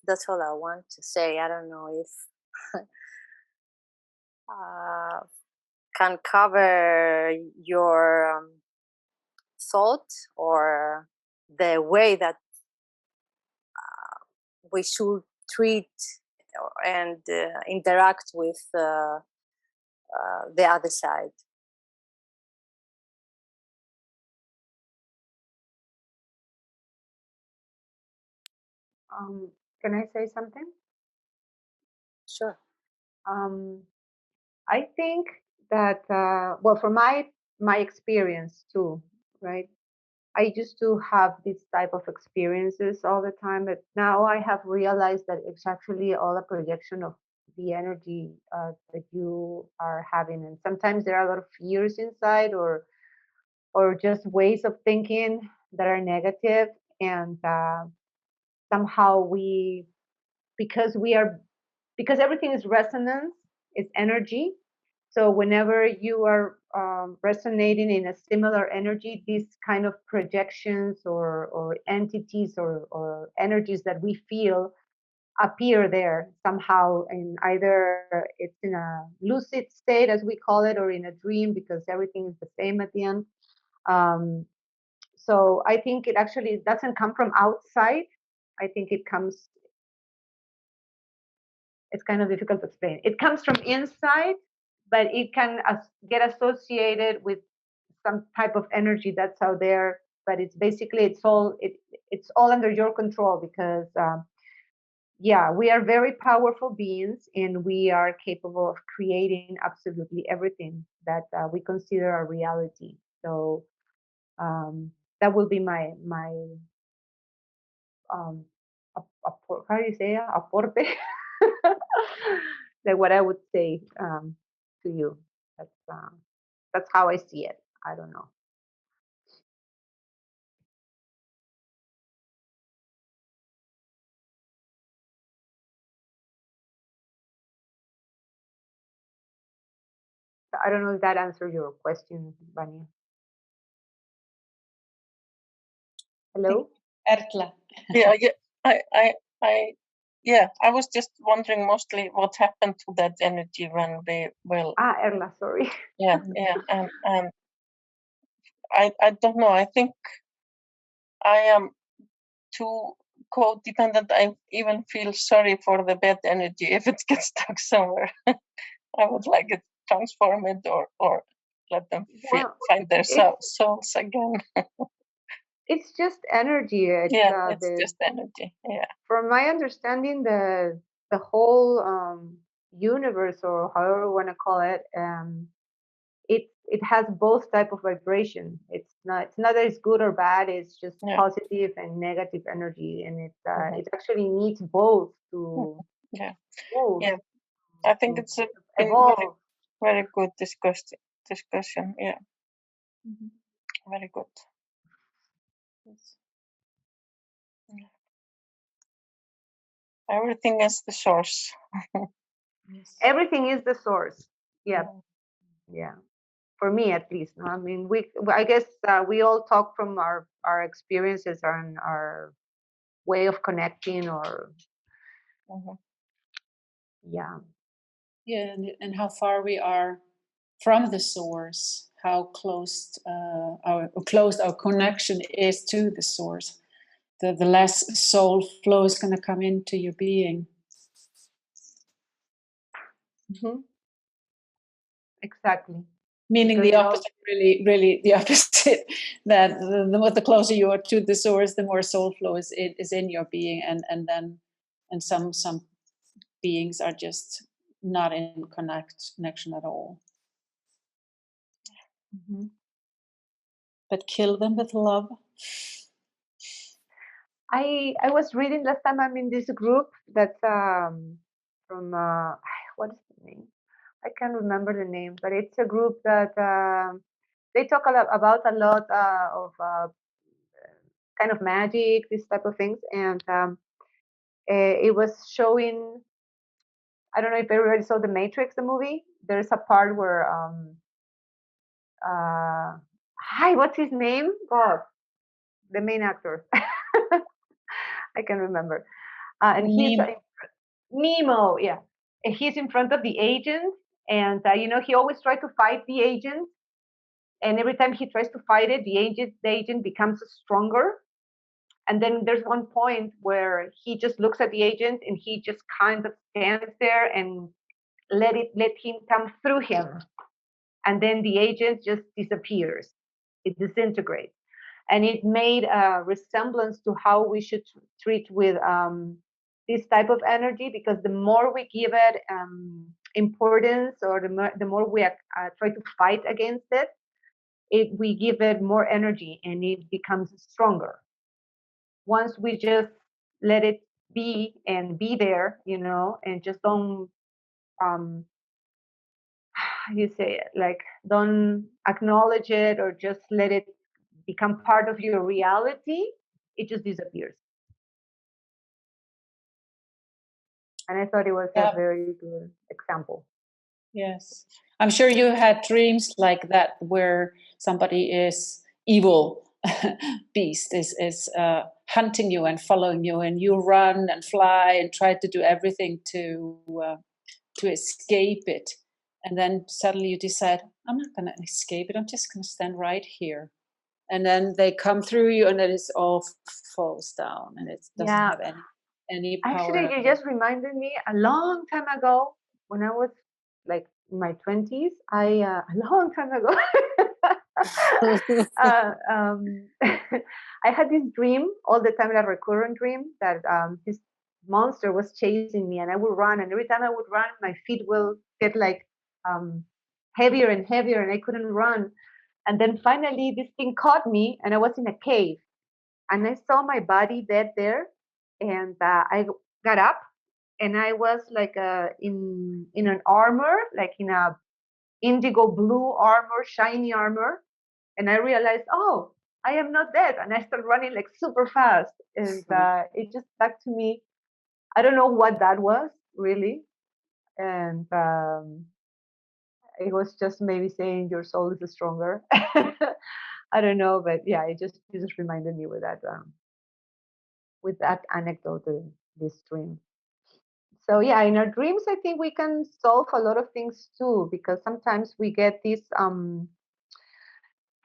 That's all I want to say. I don't know if can cover your thought or the way that we should treat and interact with the other side. Can I say something? Sure. I think that well, from my experience too, right? I used to have this type of experiences all the time, but now I have realized that it's actually all a projection of the energy that you are having, and sometimes there are a lot of fears inside, or just ways of thinking that are negative, and somehow because everything is resonance, it's energy. So whenever you are resonating in a similar energy, these kind of projections or entities or energies that we feel appear there somehow, and either it's in a lucid state, as we call it, or in a dream, because everything is the same at the end. So I think it actually doesn't come from outside. I think it comes, it's kind of difficult to explain. It comes from inside, but it can get associated with some type of energy that's out there. But it's basically, it's all under your control, because yeah, we are very powerful beings, and we are capable of creating absolutely everything that we consider a reality. So that will be my how do you say it? Aporte? Like what I would say to you. That's how I see it. I don't know. I don't know if that answered your question, Vania. Hello? Erla. Yeah, I was just wondering mostly what happened to that energy when they will. Erla, sorry. Yeah, and I don't know. I think I am too codependent, I even feel sorry for the bad energy if it gets stuck somewhere. I would like it transform it or let them find their souls again. It's just energy. It's just energy. Yeah. From my understanding, the whole universe, or however you want to call it, it has both type of vibration. It's not that it's good or bad. It's just positive and negative energy, and it actually needs both to move. Yeah, I think it's a very good discussion. Yeah, very good. Yes. Yeah. Everything is the source. Yes. Everything is the source. Yeah. For me, at least. I mean, I guess we all talk from our experiences and our way of connecting, or and how far we are from the source, how close our connection is to the source. The less soul flow is going to come into your being. Exactly. Meaning the opposite, really the opposite. That the closer you are to the source, the more soul flow is in your being, and some beings are just not in connection at all. But kill them with love. I was reading last time. I'm in this group that's from what is the name? I can't remember the name, but it's a group that they talk about a lot of kind of magic, this type of things, and it was showing. I don't know if everybody saw The Matrix, the movie. There's a part where what's his name? God, the main actor. I can remember. And he's Nemo, yeah. And he's in front of the agent, and he always tries to fight the agent. And every time he tries to fight it, the agent becomes stronger. And then there's one point where he just looks at the agent, and he just kind of stands there and let him come through him. And then the agent just disappears. It disintegrates. And it made a resemblance to how we should treat with this type of energy, because the more we give it importance, or the more we try to fight against it, we give it more energy, and it becomes stronger. Once we just let it be and be there, and just don't you say it, like, don't acknowledge it, or just let it become part of your reality, it just disappears. And I thought it was a very good example. Yes, I'm sure you had dreams like that, where somebody is evil beast is hunting you and following you, and you run and fly and try to do everything to escape it. And then suddenly you decide, I'm not going to escape it. I'm just going to stand right here. And then they come through you, and then it all falls down, and it doesn't have any power. Actually, you just reminded me a long time ago, when I was like in my 20s. A long time ago, I had this dream all the time, a recurrent dream, that this monster was chasing me, and I would run, and every time I would run, my feet will get like heavier and heavier, and I couldn't run. And then finally this thing caught me, and I was in a cave, and I saw my body dead there, and I got up, and I was like in an armor, like in a indigo blue armor, shiny armor, and I realized, oh, I am not dead, and I started running like super fast, and it just stuck to me. I don't know what that was really, and it was just maybe saying your soul is stronger. I don't know, but yeah, it just reminded me with that anecdote, this dream. So yeah, in our dreams, I think we can solve a lot of things too, because sometimes we get these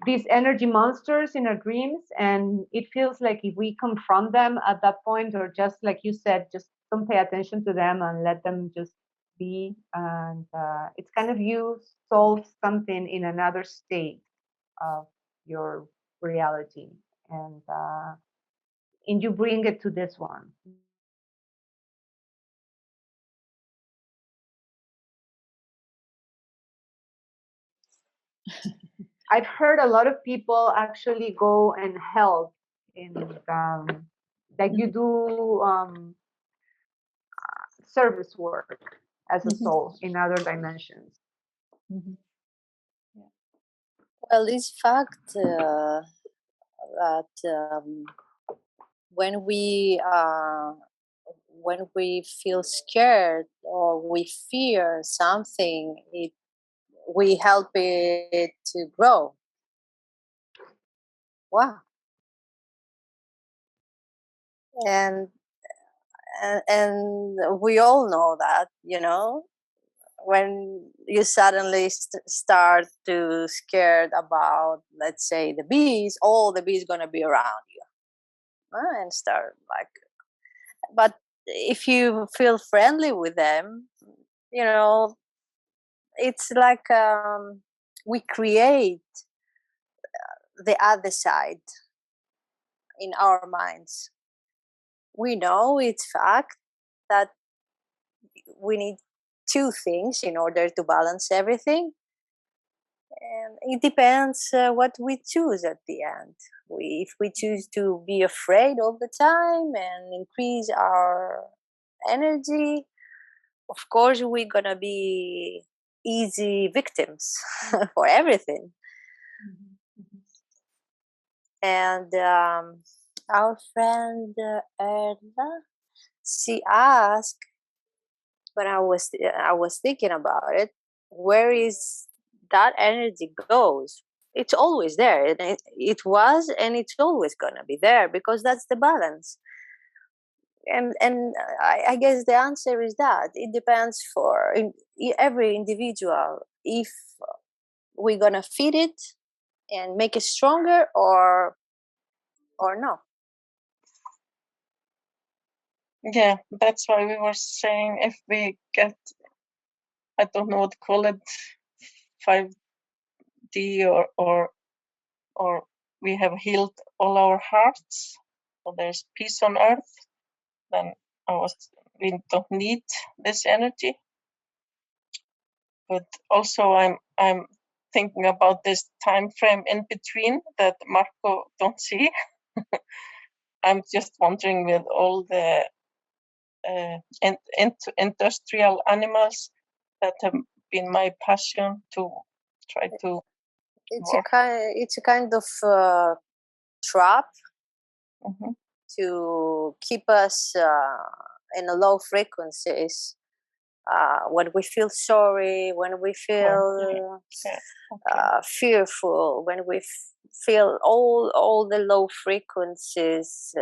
these energy monsters in our dreams, and it feels like if we confront them at that point, or just like you said, just don't pay attention to them and let them just be, and it's kind of you solve something in another state of your reality, and you bring it to this one. I've heard a lot of people actually go and help in, like you do service work as a soul in other dimensions. Well, this fact that when we feel scared or we fear something, we help it to grow. Wow. And we all know that, when you suddenly start to scared about, let's say, the bees, all the bees gonna be around you, and start like. But if you feel friendly with them, it's like we create the other side in our minds. We know it's fact that we need two things in order to balance everything, and it depends what we choose at the end. If we choose to be afraid all the time and increase our energy, of course we're gonna be easy victims for everything. And our friend Erla, she asked, when I was thinking about it, where is that energy goes? It's always there, and it was, and it's always gonna be there, because that's the balance. And I guess the answer is that it depends for every individual if we're gonna feed it and make it stronger or no. Yeah, that's why we were saying if we get, I don't know what to call it, 5D or we have healed all our hearts, so there's peace on earth, then we don't need this energy. But also I'm thinking about this time frame in between that Marco don't see. I'm just wondering, with all the industrial animals that have been my passion to try to it's a kind of trap to keep us in a low frequencies, when we feel sorry, when we feel fearful, when we feel all the low frequencies,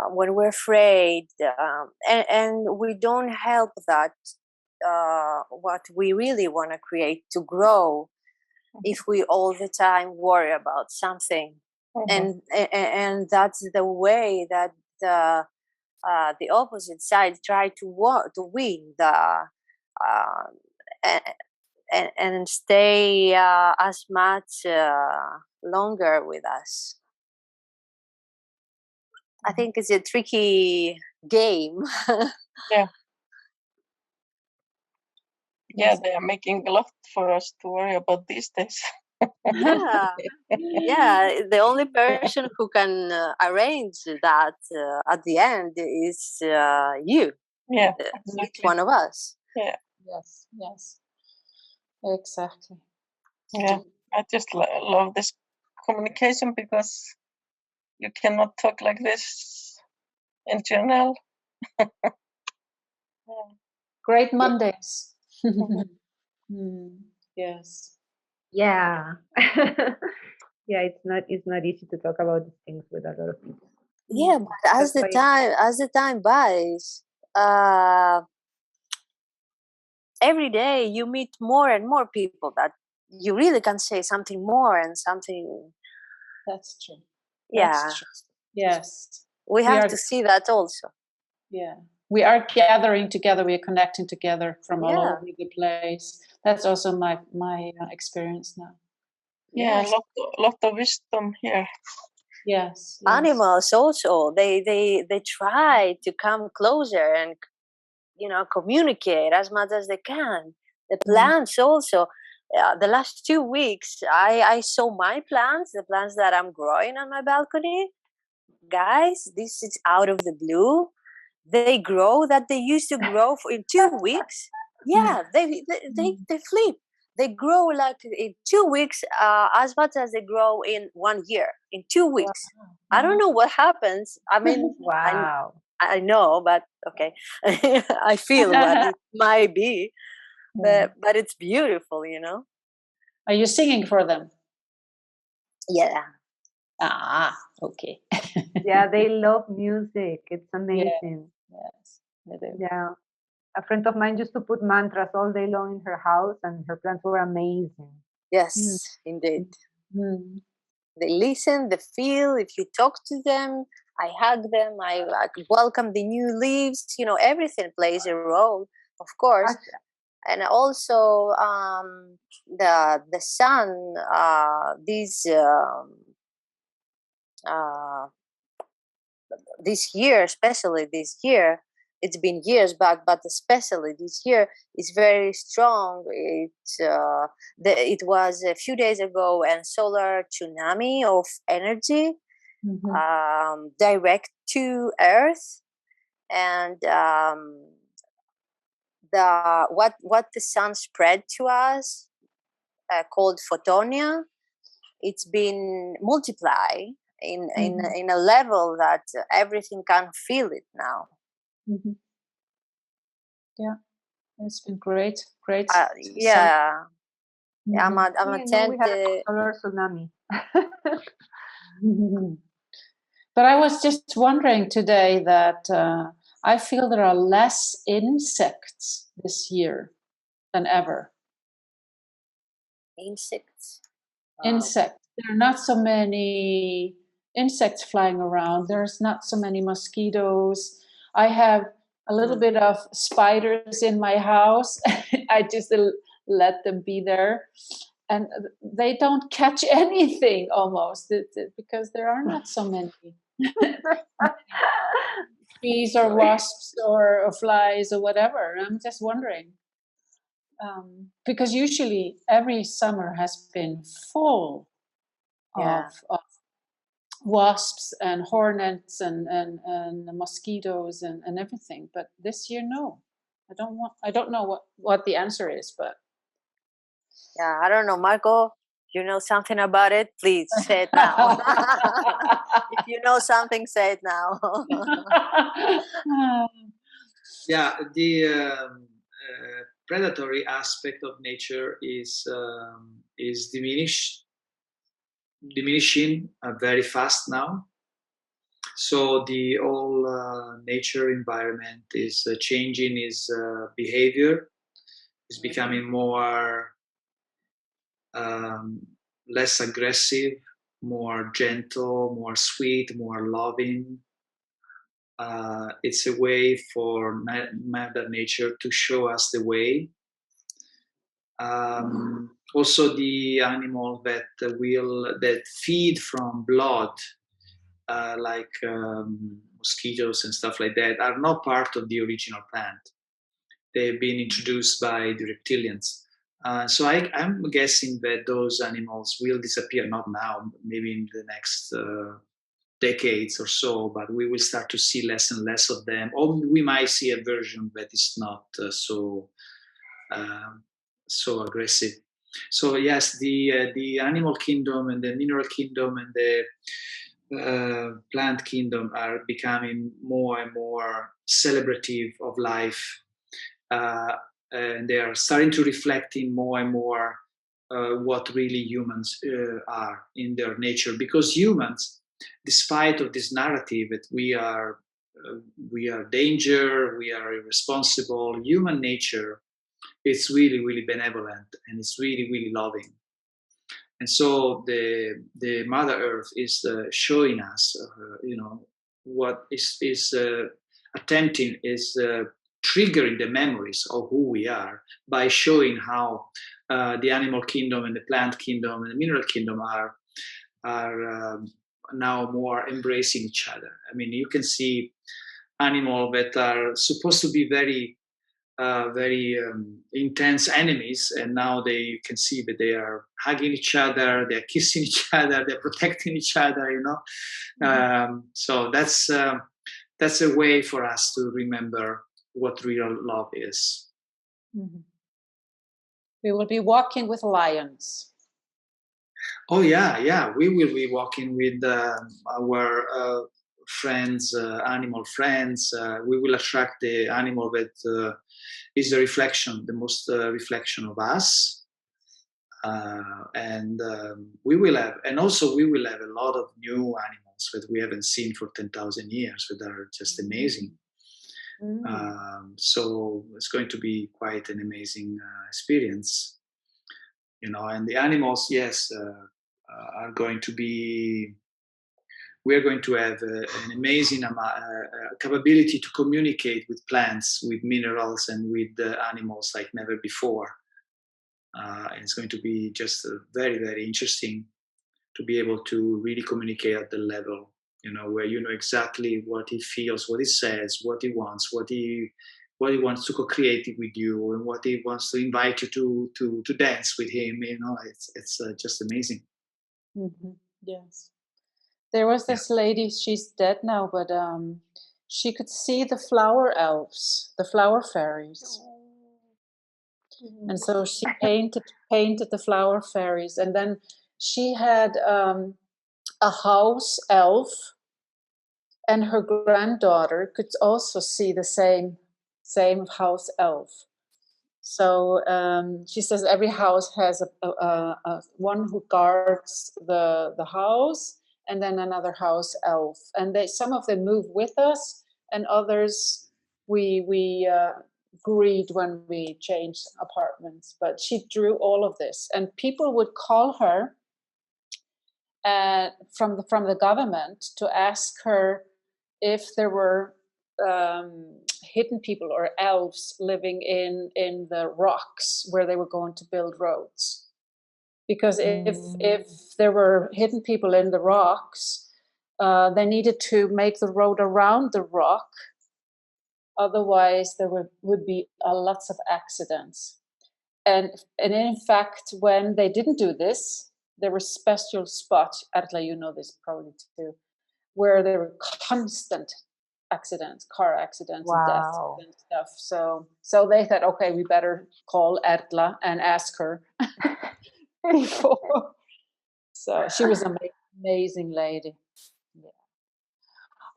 when we're afraid, and we don't help that what we really want to create to grow if we all the time worry about something. And that's the way that the opposite side try to win and stay as much longer with us. I think it's a tricky game. Yeah, they are making a lot for us to worry about these days. Yeah, the only person who can arrange that at the end is you. Yeah, each one of us. Yeah. Yes. Exactly. Yeah, I just love this communication, because you cannot talk like this in general. Great Mondays. Yes. Yeah. Yeah, it's not easy to talk about these things with a lot of people. Yeah, but as the time buys, every day you meet more and more people that you really can say something more and something. That's true. Yeah. That's true. Yes. We have to see that also. Yeah. We are gathering together. We are connecting together from all Yeah. over the place. That's also my experience now. Yeah, lot of wisdom here. Yes. Animals also, they try to come closer and, you know, communicate as much as they can. The plants also. The last 2 weeks, I saw my plants, the plants that I'm growing on my balcony. Guys, this is out of the blue. They grow that they used to grow in 2 weeks. Yeah, they flip. They grow like in 2 weeks as much as they grow in 1 year. In 2 weeks, I don't know what happens. I mean, wow. I know, but okay, I feel what it might be, but it's beautiful, you know. Are you singing for them? Yeah. Ah, okay. Yeah, they love music. It's amazing. Yes, they do. Yeah. A friend of mine used to put mantras all day long in her house, and her plants were amazing. Yes, indeed. Mm. They listen, they feel. If you talk to them, I hug them, I welcome the new leaves. You know, everything plays a role, of course. And also the sun, this year, especially this year, it's been years back, but especially this year is very strong. It was a few days ago, and solar tsunami of energy direct to Earth, and what the sun spread to us, called photonia, it's been multiplied in a level that everything can feel it now. Yeah, it's been great. Yeah. I'm a We had a solar tsunami. But I was just wondering today that I feel there are less insects this year than ever. Insects. Insects. There are not so many insects flying around. There's not so many mosquitoes. I have a little bit of spiders in my house. I just let them be there. And they don't catch anything almost because there are not so many bees or wasps or flies or whatever. I'm just wondering. Because usually every summer has been full of wasps and hornets and mosquitoes and everything. But this year, no. I don't know what the answer is, but yeah, I don't know, Marco. You know something about it? Please say it now. If you know something, say it now. Yeah, the predatory aspect of nature is diminishing very fast now. So the whole nature environment is changing its behavior. It's becoming more less aggressive, more gentle, more sweet, more loving. It's a way for Mother Nature to show us the way. Also, the animals that feed from blood, like mosquitoes and stuff like that, are not part of the original plant. They've been introduced by the reptilians. So I'm guessing that those animals will disappear, not now, maybe in the next decades or so, but we will start to see less and less of them. Or we might see a version that is not so aggressive. So yes, the animal kingdom and the mineral kingdom and the plant kingdom are becoming more and more celebrative of life. And they are starting to reflecting more and more what really humans are in their nature. Because humans, despite of this narrative that we are danger, we are irresponsible, human nature it's really, really benevolent, and it's really, really loving. And so the Mother Earth is showing us, what is attempting is triggering the memories of who we are by showing how the animal kingdom and the plant kingdom and the mineral kingdom are now more embracing each other. I mean, you can see animals that are supposed to be very intense enemies, and now you can see that they are hugging each other, they're kissing each other, they're protecting each other, so that's a way for us to remember what real love is. Mm-hmm. We will be walking with lions. Oh yeah, we will be walking with our friends, animal friends. We will attract the animal that is the most reflection of us, and we will have a lot of new animals that we haven't seen for 10,000 years, that are just amazing. So it's going to be quite an amazing experience, and the animals, yes, are going to be. We are going to have an amazing capability to communicate with plants, with minerals, and with animals like never before. And it's going to be just very, very interesting to be able to really communicate at the level, where you know exactly what he feels, what he says, what he wants, what he wants to co-create with you, and what he wants to invite you to dance with him. It's just amazing. Mm-hmm. Yes. There was this lady, she's dead now, but she could see the flower elves, the flower fairies. And so she painted the flower fairies. And then she had a house elf, and her granddaughter could also see the same house elf. So she says every house has a one who guards the house, and then another house elf, and some of them move with us, and others we greet when we change apartments. But she drew all of this, and people would call her from the government to ask her if there were hidden people or elves living in the rocks where they were going to build roads. Because if there were hidden people in the rocks, they needed to make the road around the rock. Otherwise, there would be lots of accidents. And in fact, when they didn't do this, there were special spots, Erla, you know this probably too, where there were constant accidents, car accidents, and deaths and stuff. So they thought, okay, we better call Erla and ask her before. So she was an amazing lady. Yeah.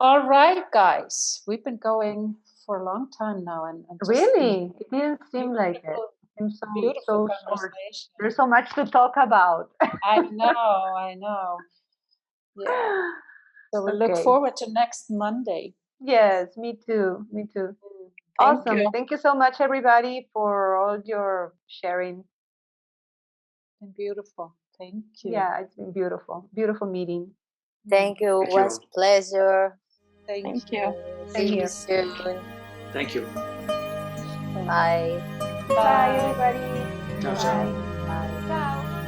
All right, guys, we've been going for a long time now, and really, it didn't seem like it. It seems so short. There's so much to talk about. I know. Yeah. So we look forward to next Monday. Yes, me too. Awesome. Thank you so much, everybody, for all your sharing. It's been beautiful. Thank you. Yeah, it's been beautiful. Beautiful meeting. Thank you. It was a pleasure. Thank you. Thank you. Soon. Thank you. Bye. Bye, everybody. Ciao, ciao. Bye. Ciao.